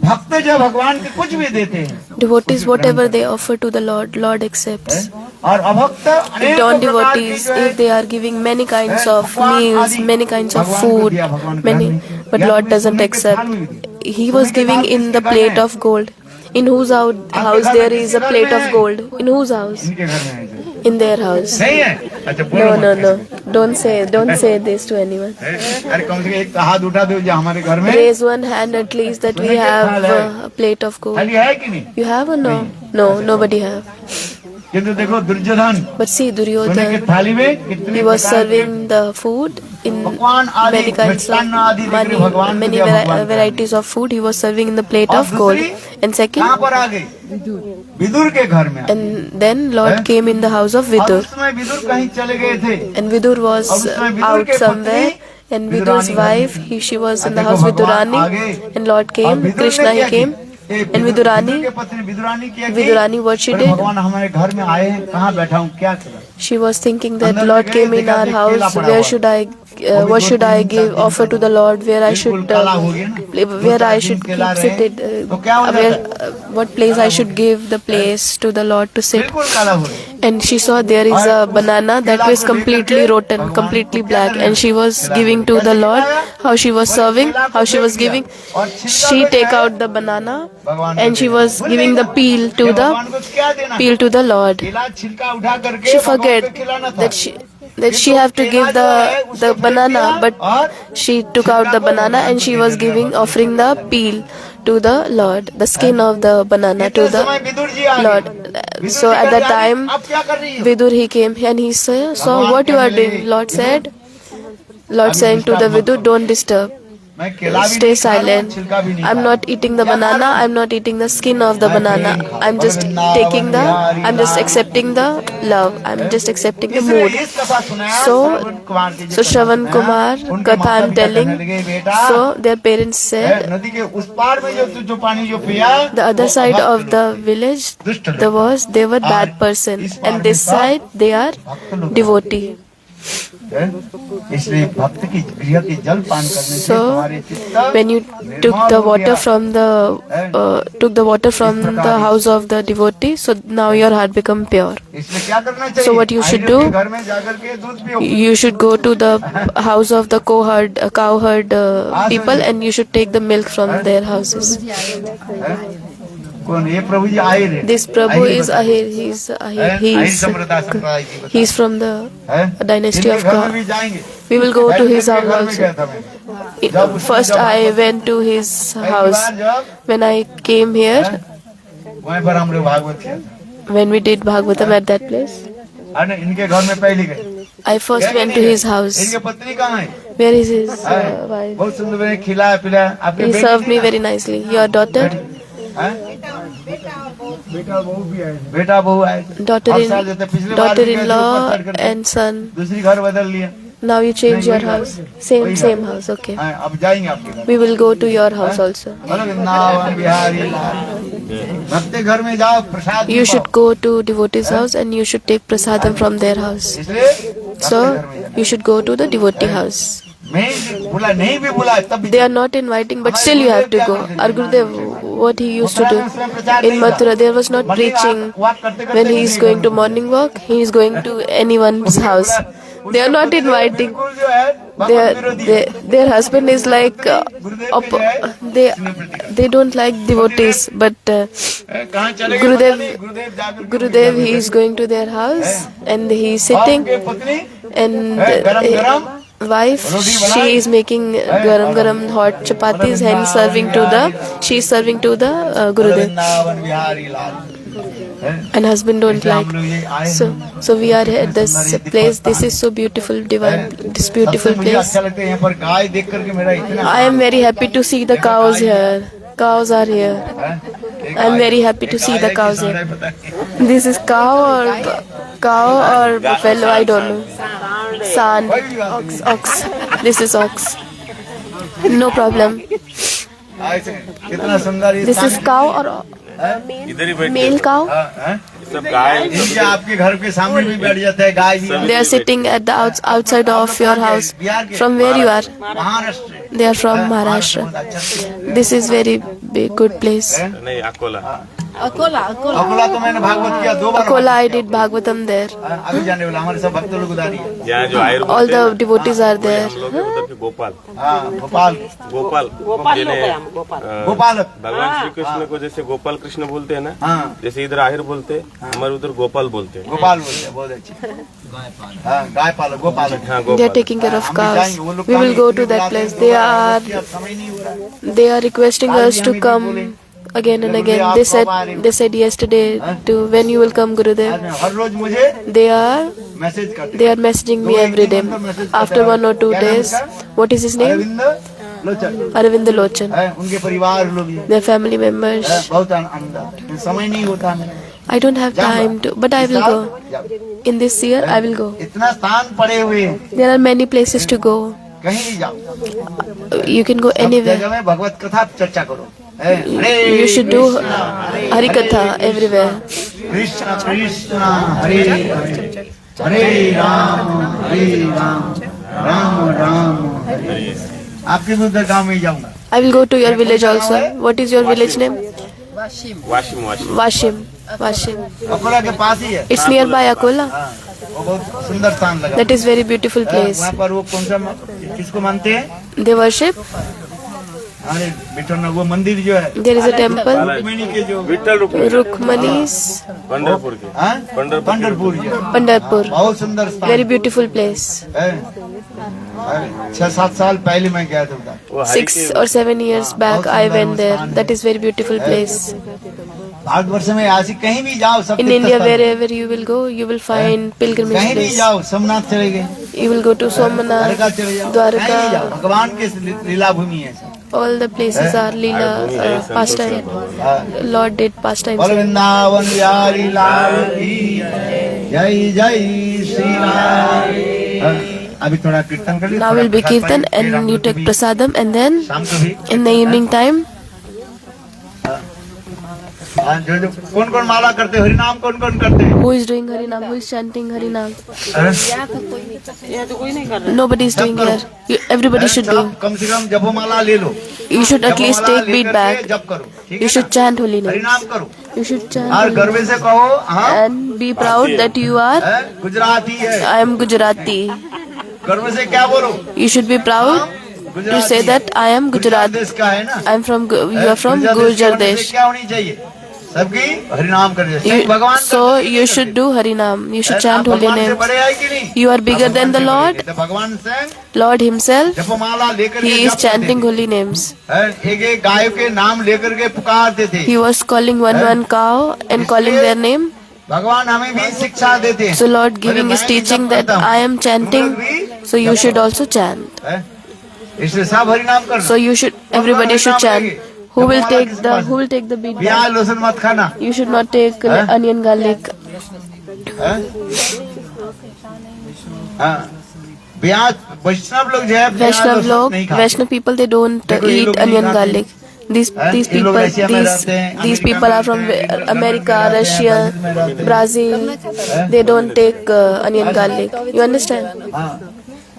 भक्त जब भगवान के कुछ भी देते हैं, Devotees, whatever they offer to the Lord, Lord accepts. और अभक्त अनेक non-devotees, if they are giving many kinds of meals, many kinds of food, many, but Lord doesn't accept. He was giving in the plate of gold. In whose house there is a plate of gold? In whose house? इनके घर में है जो। In their house. नहीं है? अच्छा बोलो No, मत no, no. कैसे। Don't say this to anyone. अरे कम से कम एक हाथ उठा दो जो हमारे घर में Raise one hand at least that we have a plate of gold. थाली है कि नहीं? You have or no? No, nobody have. किंतु देखो दुर्योधन But see, सोने की Duryodhana, थाली में कितने he was प्रकार के serving the food in पकवान आदि many kinds of मिष्टान्न आदि लेकर भगवान को many दिया भगवान को। varieties of food. He was serving in the plate और of gold. दूसरी And second, कहाँ पर आ गई? विदुर के घर में। and then Lord came in the house of और Vidur. उस समय विदुर कहीं चले गए थे। And Vidur was और उसमें विदुर out के somewhere. पत्नी And विदुरानी Vidur's घर wife, में। she was in the देखो house with भगवान आ Vidurani. गए। And Lord और came, विदुर ने Krishna क्या he की? came. ये And विदुर Vidurani, के पत्नी विदुरानी क्या की? Vidurani, what she बोले, did? भगवान हमारे घर में आए हैं, कहाँ बैठा हूँ, क्या करा? She was thinking that अंदर Lord में came गए, in देखा our कि house. केला पड़ा Where हुआ should है। I, what should I give, offer to the Lord? Where I should, काला हो गया ना? where I दो-चार should दिन keep केला seated, रहे, तो क्या हो where, जाता है? what place I should give the place to the Lord to sit. बिल्कुल काला हो गया। And she saw there is a banana that was completely rotten, completely black, and she was giving to the Lord. How she was serving, how she was giving. She take out the banana and she was giving the peel to भगवान को क्या देना? the Lord. केला छिलका उठा करके She भगवान को forget खिलाना था। that she have to give the banana, but she took out the banana and she was offering the peel to the Lord, the skin of the banana to the Lord. So at that time, अब क्या कर रही हो? Vidur he came and he saw what you are doing. Lord saying to the Vidur, don't disturb. मैं केला भी Stay नहीं खा रहा हूँ, silent. छिलका भी नहीं I'm खा not eating the banana. I'm not eating the skin of the banana. I'm just taking I'm just accepting the love. I'm just accepting the इसने mood. इस कथा सुनाया So, श्रवण कुमार के So Shravan जिसने Kumar, उनके Katha माता I'm पिता telling. कहने लगे, बेटा, So their parents said, नदी के उस पार में जो पानी जो पिया the other वो side अभक्त of the village, they were bad person, and this side they are devotee. है? इसलिए भक्त की गृह के जल पान करने से So तुम्हारे चित्त when you took Nirmal the हो water गया। from the house of the devotee, so now your heart become pure. इसलिए क्या करना चाहिए? So what you should आइडियों do? के घर में जाकर के दूध पियो। You should go to the house of the cow herd people, and you should take the milk from their houses. कौन? ये प्रभु जी आए रे। This Prabhu is Ahir. He's Ahir. He's from the dynasty of God. भी जाएंगे। We will go to his house घर में गया also. था मैं। First, I went to his house. When I came here, वहीं पर हम लोग भागवत किया था। when we did Bhagavatam at that place, अरे इनके घर में पहले गए। I first went to his house. इनके पत्नी कहाँ है? Where is his wife? बहुत सुंदर मैंने खिलाया पिलाया। आपके He बेटी served थी me ना? very nicely. Your daughter, बेटा बहू आए थे। हर साल जाते, पिछले बार भी गए थे ऊपर daughter-in-law चढ़ करके। and son. दूसरी घर बदल लिया। Now you change your house. Same house. Okay. हाँ, अब जाएंगे आपके घर। We will go to your house also. बोलो वृंदावन बिहारी लाल। भक्त के घर में जाओ, प्रसाद You भी should पाओ। go to devotee's house and you should take prasadam from their house. इसलिए भक्त के So घर में जाओ। you should go to the devotee house. नहीं भी बुला तब भी They are not inviting, but still you have to go. Our Gurudev, what he used to do in Mathura, there was not preaching. When he is going to morning walk, he is going to anyone's house. They are not inviting. Their husband is like they don't like devotees, but Gurudev he is going to their house and he is sitting, and wife she is making garam hot chapatis and she is serving to the Gurudev, and husband don't like. So we are at this place. This is so beautiful, divine, this beautiful place. I am very happy to see the cows here. Cows are here. I am very happy to see the cows here. This is cow or buffalo, I don't know. San, ox. This is ox. No problem. कितना सुंदर ये This is cow or male cow. सब गाय इनके आपके घर के सामने भी बैठ जाता है गाय भी। They are sitting at the outside of your house. From where you are? Maharashtra. They are from Maharashtra. This is very big, good place. नहीं अकोला अकोला तो मैंने भागवत किया 2 बार। Akola, I did Bhagavatam there. अभी जाने वाला हमारे सब भक्त लोग उधारी है। यहाँ जो Ayurveda All the devotees are there. हम लोग हैं उधर के गोपाल हाँ गोपाल गोपाल गोपाल लोग जिन्हें है हम गोपाल गोपाल भगवान श्री कृष्ण को जैसे गोपाल कृष्ण बोलते हैं ना, हाँ जैसे इधर आहिर बोलते हैं, हमारे उधर गोपाल बोलते हैं। गोपाल बोलते हैं, बहुत अच्छे। हाँ गाय पालक गोपाल। हाँ They are Gopal. taking care of हम भी cows. जाएंगे, वो लोग We will go काम to that बुलाते place. हैं, They बोला, are अब समय नहीं हो रहा है। they are requesting us to come again and again. They said yesterday to when you will come, Gurudev. हर रोज मुझे They are मैसेज करते they are messaging me every day. After 1 or 2 days, what is his name? Arvind Lochan Arvind Lochan. है, उनके परिवार लोग हैं, Their family members. बहुत आनंद। समय नहीं होता मेरा। I don't have time to, but I will go. In this year, I will go. इतना स्थान पड़े हुए हैं, There are many places to go. कहीं नहीं जाओ। You can go सब anywhere. जगह में भगवत कथा चर्चा करो। हरे You should do Harikatha everywhere. Krishna Krishna Hare Hare Hare Ram Ram Ram हरे। आपके उधर गाँव में ही जाऊंगा। I will go to your village also. What is your village name? Washim Washim Washim. Washim. Akola के पास ही है। It's nearby Akola. हाँ, वो बहुत सुंदर स्थान लगा। That is very beautiful place. वहाँ पर वो कौन सा किसको मानते हैं? They worship. अरे बिठोना वो मंदिर जो है There is a temple. Rukmini के जो विठल रुक्मिणी Rukmani's पंढरपुर के हाँ? पंढरपुर पंढरपुर जो Pandharpur. बहुत सुंदर स्थान Very beautiful place. है। 6-7 साल पहले मैं गया था उधर। वो Hari 6 or 7 years back, I went there. That is very beautiful place. Bharatvarsh में ऐसी कहीं भी जाओ सब In तीर्थ India, स्थान। wherever you will go, you will find pilgrimage कहीं भी place. जाओ सोमनाथ चले गए, You will go to Dwarka Somanath, चले जाओ, कहीं भी जाओ, Dwarka. भगवान के लीला भूमि है सब। All the places are Leela pastime. हाँ। Lord did pastimes. बोल वृंदावन बिहारी लाल की जय जय श्री राम। हाँ, अभी थोड़ा कीर्तन कर लीजिए। Now will be kirtan and you take prasadam and then शाम को भी in the evening time, हाँ, जो कौन कौन माला करते हैं, हरिनाम कौन कौन करते हैं? who is doing Harinam, who is chanting Harinam? हाँ? ये तो कोई नहीं कर रहा Nobody is doing here. Everybody should do. कम से कम जपो माला ले लो, You should at least जपमाला take bead लेकर के back. जप करो, ठीक You है should ना? chant holy names. हरिनाम करो You should chant और holy गर्व names. से कहो हाँ And be proud that you are, है, गुजराती है। I am Gujarati. गर्व से क्या बोलो? You should be proud to say that I am Gujarat Gujarat. देश का है ना? I am from, you are from Gujarat देश के Gujar होने से Desh. क्या होनी चाहिए? सबकी हरिनाम करिए। You, भगवान so you should do Harinam. You should chant holy भगवान से names. बड़े है कि नहीं? You are bigger than the Lord. तो भगवान से Lord Himself, जपो माला लेकर He के is जप chanting करते holy names. थे। एक एक गाय के नाम लेकर के पुकारते थे। He was calling one cow and calling their name. भगवान हमें भी शिक्षा देते हैं। So Lord giving is teaching that I am chanting, so you should also chant. है? इसलिए सब हरिनाम करना। So you should, everybody should chant. Who will take the bead प्याज back? लहसुन मत खाना। You should not take onion, garlic. है? हाँ। प्याज वैष्णव लोग जो है प्याज Vaishnav लहसुन log, नहीं खाते। Vaishnav people, they don't देखो, ये eat लोग नहीं onion, खाते। garlic. These ये लोग रशिया में रहते हैं, these अमेरिका people में are from रहते हैं, America, लंदन में रहते हैं, Russia, ब्राजील में रहते हैं। Brazil. They don't take onion, garlic. You understand? हाँ।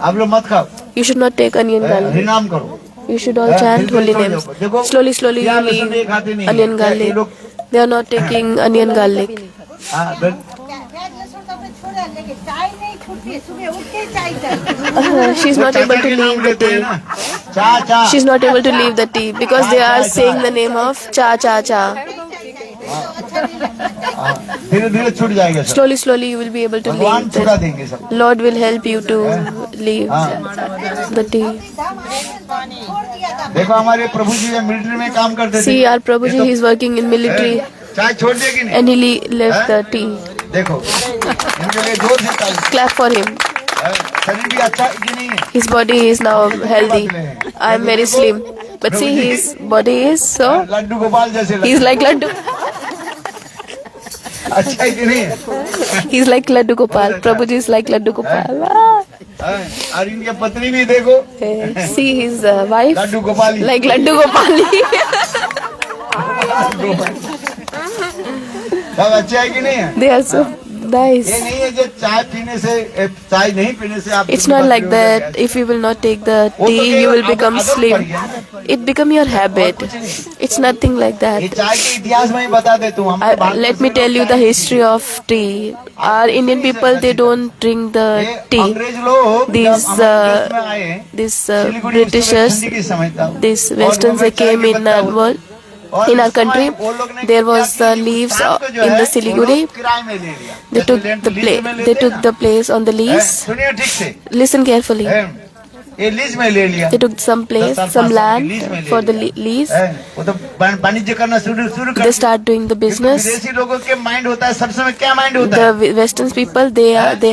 आप लोग मत खाओ, You should not take onion, garlic. हरिनाम करो। You should all chant holy names. Slowly, slowly you प्याज लहसुन ये खाते leave नहीं। onion, ये garlic. लोग They are not taking onion, garlic. हाँ, बस She's not able to के नाम leave the लेते हैं tea. ना। चा चा She's not able to leave the tea because they are saying the name of cha cha cha. धीरे धीरे छूट जाएगा सब। Slowly, slowly you will be able to भगवान leave. छुड़ा देंगे सब। Lord will help you to leave the tea. देखो हमारे प्रभु जी मिलिट्री में काम करते थे। See, our Prabhuji, he is working in military चाय छोड़ देगी नहीं। and he left the tea. देखो इनके लिए जोर से ताली। Clap for him. शरीर भी अच्छा है कि नहीं है? His body is now healthy. I am very slim. But see, his body is so, Laddu Gopal जैसे he is like Laddu. अच्छा है कि नहीं है? He is like Laddu Gopal. Prabhuji is like Laddu Gopal. और इनके पत्नी भी देखो See his wife Laddu Gopali. like Laddu Gopali. सब अच्छे है कि नहीं है? They are so Nice. ये नहीं है जो चाय पीने से चाय नहीं पीने से आप It's not like that. If you will not take the tea, you will become slim. It become your habit. It's nothing like ये that. चाय के इतिहास में ही बता दे तू हम Let me tell you the history of tea. Our Indian people, they don't drink the tea. अंग्रेज लोग These जब हमारे देश में आए these सिलीगुड़ी उस समय Britishers, ठंडी की समय था। these और Westerns, वो they चाय came के in पत्ता our होता- world. और In our उस समय country, वो लोग ने there क्या was किया कि leaves इंसान को जो in है, the वो Siliguri. लोग किराए में ले लिया। They जैसे took लैंड the लीज में they लेते took ना। the place on the lease. सुनिए ठीक से Listen carefully. ये लीज में ले लिया। They took some place, 10 some साल की land लीज में ले for the लिया। lease. वो तो वाणिज्य करना शुरू कर They start doing the business. विदेशी लोगों के माइंड होता है सब समय क्या माइंड होता है The Western people, they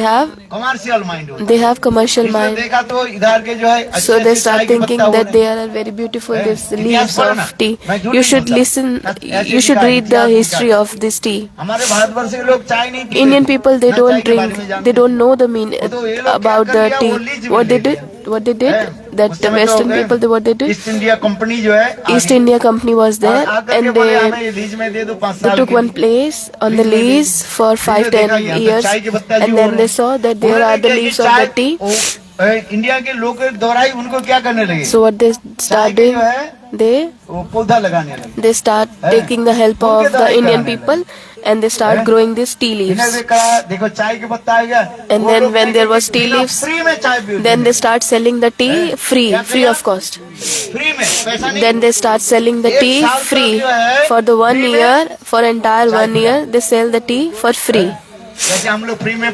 have commercial mind होता है they have commercial इसने mind. देखा तो इधर के जो है अच्छे So they अच्छे start चाय के thinking पत्ता that हो they रहे हैं। are very beautiful, these इतिहास leaves पढ़ना। of tea. मैं झूठ You नहीं should बोलता। listen, ऐसे you should लिखा है, read the इतिहास लिखा history है। of this tea. हमारे भारतवर्ष के लोग चाय नहीं पीते Indian people, they ना चाय don't के बारे drink, में जानते they don't know the meaning वो तो ये लोग क्या about कर the लिया, वो tea. लीज में What they ले did, what they did, हैं। that उस the समय तो Western people, what they did, east India company जो है East India Company was there, and बोले हमें they ये लीज में दे दो 5 they साल took के one place on the lease for 5-10 years, and then they saw that there are the leaves of the tea. India के लोग द्वारा ही उनको क्या करने लगे So what they start doing, जो है they वो पौधा लगाने लगे they start taking the help of the Indian people, and they start growing these tea leaves. इन्होंने कहा देखो चाय के पत्ता आ गया And वो then लोग when there कहेंगे was कि tea बिना leaves, फ्री में चाय पीते Then they start selling the tea free of cost. Free में पैसा नहीं Then they start selling the tea free for the 1 year, for entire 1 year they sell the tea for free. जैसे हम लोग free में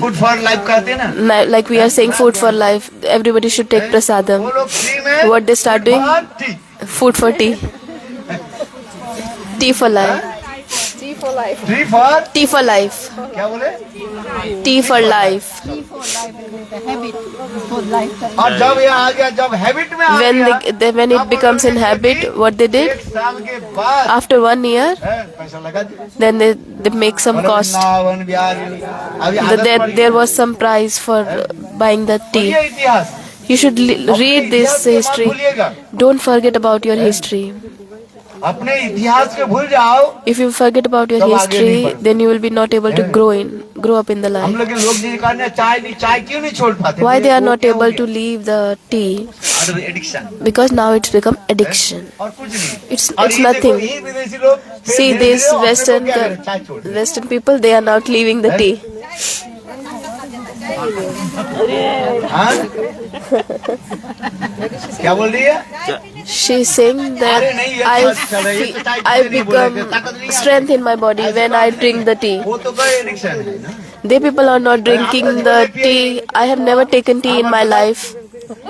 फूड फॉर लाइफ कहते हैं ना Like we are saying food for life, everybody should take prasadam. वो लोग free में What they start doing? T Food for tea. Tea for life. Free for Tea for life. क्या बोले Tea for life. और जब ये आ गया जब हैबिट में आ When गया when it becomes in habit, what they did? 1 साल के बाद After 1 year, पैसा लगा दिया then they make some cost. Vrindavan Bihar अभी आदत There, पड़ there was some price for buying the गई। tea. ये इतिहास You should read this इतिहास के बात history. भूलिएगा Don't forget about your history. अपने इतिहास के भूल जाओ If you forget about your तब आगे नहीं history, बढ़- then you will be not able to grow up in the हम life. लोग के लोग जी कहने चाय क्यों नहीं छोड़ पाते Why they are not able to leave the tea? Addiction Because now it's become addiction. और कुछ नहीं It's और it's ये देखो, nothing. ये विदेशी लोग फिर See धीरे-धीरे these अपने को Western क्या करें, चाय छोड़ दें। Western people, they are not leaving the tea. हाँ? क्या बोल रही है She's saying that अरे नहीं, ये I चल रहा है, ये तो चाय I पीते नहीं बोल रहे थे, become ताकत नहीं आती। strength in my body when I drink the tea. वो तो गए एडिक्शन है ना They people are not drinking the tea. I have never taken tea in my life.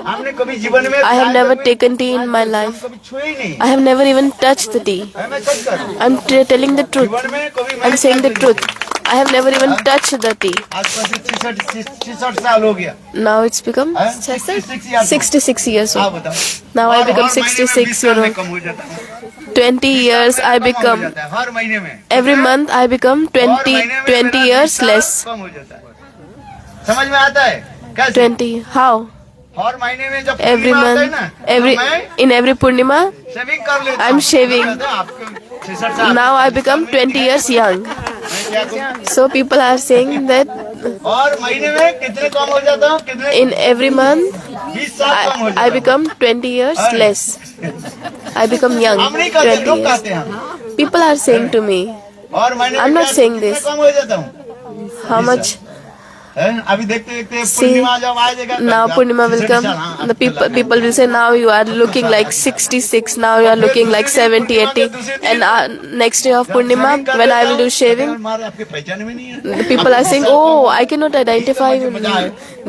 हमने कभी जीवन में I have चाय never कभी- taken tea in my life. कभी छुए ही नहीं I have never even touched the tea. मैं सच कर रहा हूँ। I'm telling the truth. जीवन में कभी I'm मैं saying the चाय truth. I have never even touched the tea. आज 66 साल हो गया Now it's become 66 years 66 years हाँ old. बताओ Now I और become हर महीने में 66 20 year साल में old. कम हो जाता है 20 years I कम हो become. जाता है, हर महीने में Every month I become और 20 महीने में 20 मेरा years 20 साल less. कम हो जाता है समझ में आता है कैसे 20. How? हर महीने में जब Every पूर्णिमा आता है month, ना every तो मैं in every Purnima, शेविंग कर लेता I'm हूँ। shaving. मैं कहता हूँ, आपको 66 साल now I become 20 years young. मैं क्या करूँ? So people are saying that और महीने में कितने कम हो जाता हूँ कितने in every month 20 साल कम हो जाता I become 20 years less. I become young. हम नहीं कहते 20 लोग years. कहते हैं People are saying to me, और महीने में I'm not क्या- saying कितने this. कम हो जाता हूँ how much हैं? अभी देखते देखते See, पूर्णिमा जब आ जाएगा now Purnima will come. The people will say now you are looking like 66. Now you are looking like 70, 80. And next day of Purnima, when I will do shaving, हमारे आपके पहचान में नहीं है the people are saying, oh, I cannot identify.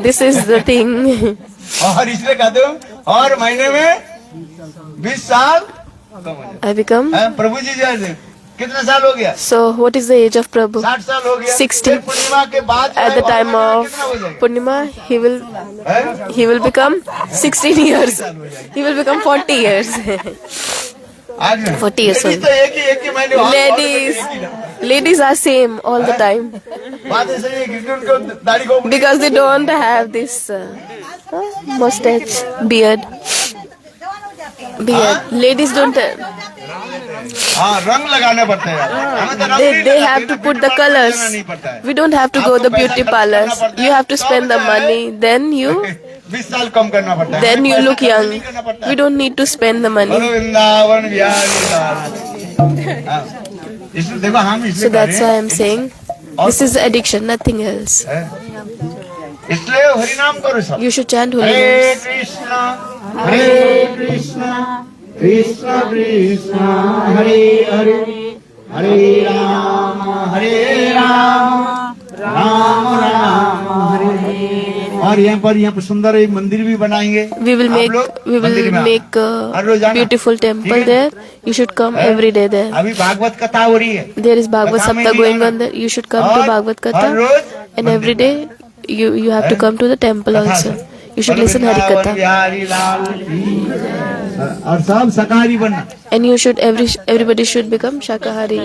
This is the thing. और इसलिए कहते हो और महीने में 20 साल कम हो जाता I become. है प्रभु जी जैसे कितने साल हो गया So what is the age of Prabhu? 60 साल हो गया 60. फिर पूर्णिमा के बाद At the time of कितना हो जाएगा Purnima, हैं? he will become 16 years. He will become 40 years. आज में 40 years Ladies old. तो एक ही महीने और Ladies, एक ही ना। ladies are same all the time बात ऐसे ही है कि उनको दाढ़ी को because they don't have this mustache, beard. ladies don't. हाँ रंग लगाने पड़ते हैं हमें तो रंग नहीं They लगाते, have to put the beauty colors. करना नहीं पड़ता है। We don't have to go आपको the पैसा beauty खर्च parlors. करना पड़ता You है, have to spend the money. Then you 20 साल कम करना पड़ता है then हमें you पैसा look खर्च young. नहीं करना पड़ता We है। don't need to spend the बोलो money. वृंदावन बिहारी लाल। हाँ, इसलिए देखो हम इसलिए So that's कर why रहे I'm हैं। saying this is addiction, nothing else. है। इसलिए हरिनाम करो सब। You should chant holy Hare names. Krishna Krishna Krishna Hare Hare Hare Ram Ram Ram Hare Hare. और यहाँ पर सुंदर एक मंदिर भी बनाएंगे। We will आप make लोग we मंदिर will में make हर रोज a आना। beautiful ठीक temple है? there. You should come है? every day there. अभी भागवत कथा हो रही है। There is Bhagavad कथा में Sapta भी going आना। on there. You should come to और Bhagavad her Katha, rose and मंदिर every में day you have to है? come to the temple कथा also. से। You should बोलो listen Hari Vrindavan Katha, Bihari लाल की जय। और सब शाकाहारी बनना। and you should everybody should become shakahari,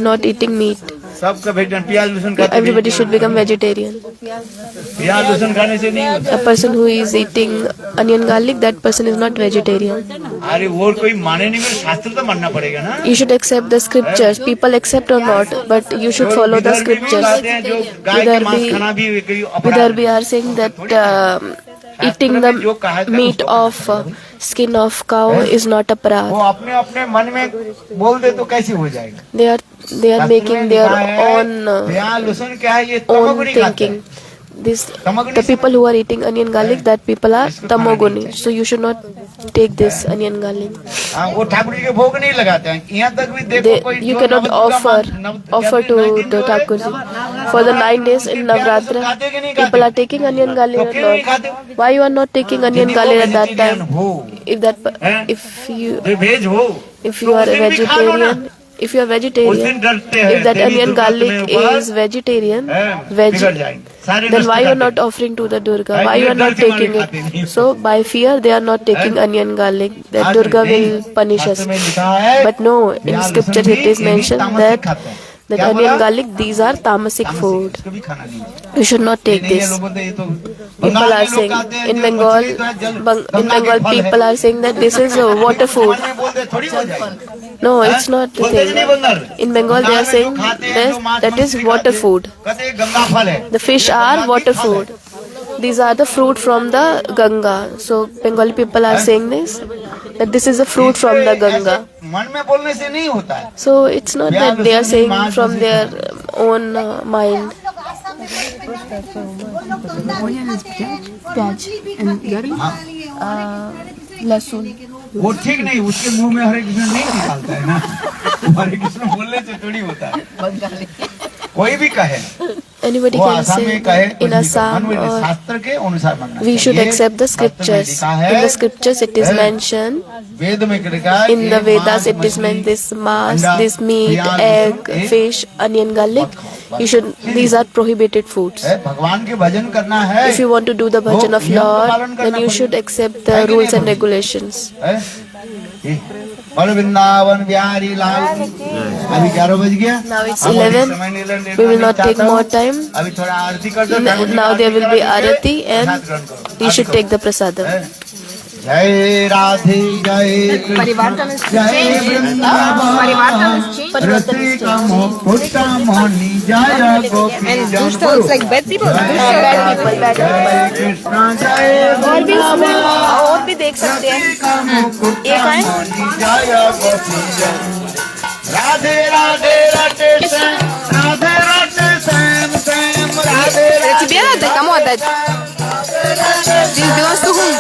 not eating meat. सबका भेटन प्याज लहसुन खाते Everybody नहीं। should become vegetarian. प्याज लहसुन खाने से नहीं होता। A person who is eating onion garlic, that person is not vegetarian. अरे वो कोई माने नहीं मेरे शास्त्र तो मानना पड़ेगा ना। You should accept the scriptures. People accept or not, but you should जो follow the विदर्भी भी scriptures. खाते हैं, जो गाय के मांस खाना भी कोई अपराध Vidarbhi are saying that eating the meat of skin of cow is not वो aparad. अपने अपने मन में बोल दे तो कैसे हो जाएगा। They are making their own प्याज लहसुन क्या है ये own तमोगुणी खाते thinking. हैं। The people who are eating onion garlic, that people are tamoguni. So you should not take this onion garlic. हाँ, वो ठाकुर जी के भोग नहीं लगाते हैं। यहाँ तक भी देखो कोई You जो cannot नवदुर्गा माँ- offer जब to भी 9 दिन the जो है, Thakur ji. For the 9 days in Navratra, खाते कि नहीं खाते? people are taking onion garlic तो or क्यों नहीं not. खाते? Why you are not taking onion यदि वो garlic at that vegetarian time? हो, If you जो वेज हो, if तो you are उस a दिन भी खा लो ना। vegetarian, if you are उस दिन vegetarian, डरते हैं if that Devi onion Durga garlic तुम्हें ऊपर, is vegetarian, बिगड़ veg, जाएंगे। सारे then नष्ट why you are कर not देंगे। offering to the Durga? Right, Why you are डर not के मारे taking खाते नहीं। it? So by fear they are not taking onion garlic. That आज Durga नहीं, will punish us. शास्त्र में लिखा है, But no, in प्याज scripture लहसुन it is भी ये भी mentioned तामसिक that खाते हैं। that क्या onion बोला? garlic, these are tamasic तामसिक, food. इसको भी खाना नहीं है। You should not take नहीं है, this. लोग बोलते हैं, ये तो People बंगाल are में लोग saying खाते हैं, in जो Bengal, मछली तो है, जल- in गंगा के Bengal फल है। people are saying that this is a water food. मन में बोलते हैं, थोड़ी हो जाएगी। No, it's not the बोलते हैं कि नहीं thing. Bengal? In Bengal they Bengal are में saying जो खाते हैं, जो मांस that is मछली water खाते हैं, food. कहते हैं गंगा फल है। The fish ये are गंगा water की फल है। food. These are the fruit from the Ganga. So Bengali people are saying this, that this is a fruit from the Ganga. ऐसे मन में बोलने से नहीं होता है। So it's not that they are saying from their own mind. प्याज and garlic. लहसुन. वो ठीक नहीं, उसके मुंह में हरे कृष्ण नहीं निकालता है ना। हरे कृष्ण बोलने से थोड़ी होता है। कोई भी कहे, Anybody वो can आसाम say में कहे, in कुछ भी कहे, Assam मन में or शास्त्र के अनुसार मानना we should चाहिए। accept the शास्त्र में scriptures. लिखा है, In the scriptures it is है, mentioned. वेद में लिखा है, In the ये Vedas मांस, it is मछली, meant this mass, अंडा, this meat, प्याज, egg, लहसुन, fish, onion, garlic. You should. These are prohibited foods. है, भगवान के भजन करना है। If you want to do the bhajan of नियम का पालन Lord, करना then you should पड़ेगा। accept है the कि rules नहीं and भाई? regulations. है? बोलो वृंदावन बिहारी लाल की। अभी 11 बज गया। Now it's अब 11. समय नहीं लेने We will not चाहता take हूँ। more time. अभी थोड़ा आरती कर दो। ठाकुर जी Now की there will आरती be करा दीजिए, arati and प्रसाद ग्रहण करो। you should Aarti take the prasadam. करो। जय राधे जय कृष्ण जय वृंदावन रसिका मुकुट मोहनी जय गोपी Dushta looks like bad people. Bad people, bad जय people. कृष्ण जय वृंदावन और भी देख सकते हैं. रसिका मुकुट मोहनी जय गोपी Radhe Radhe Radhe Shyam Radhe Radhe Shyam Shyam Radhe Это тебе надо? Кому отдать? This belongs to whom?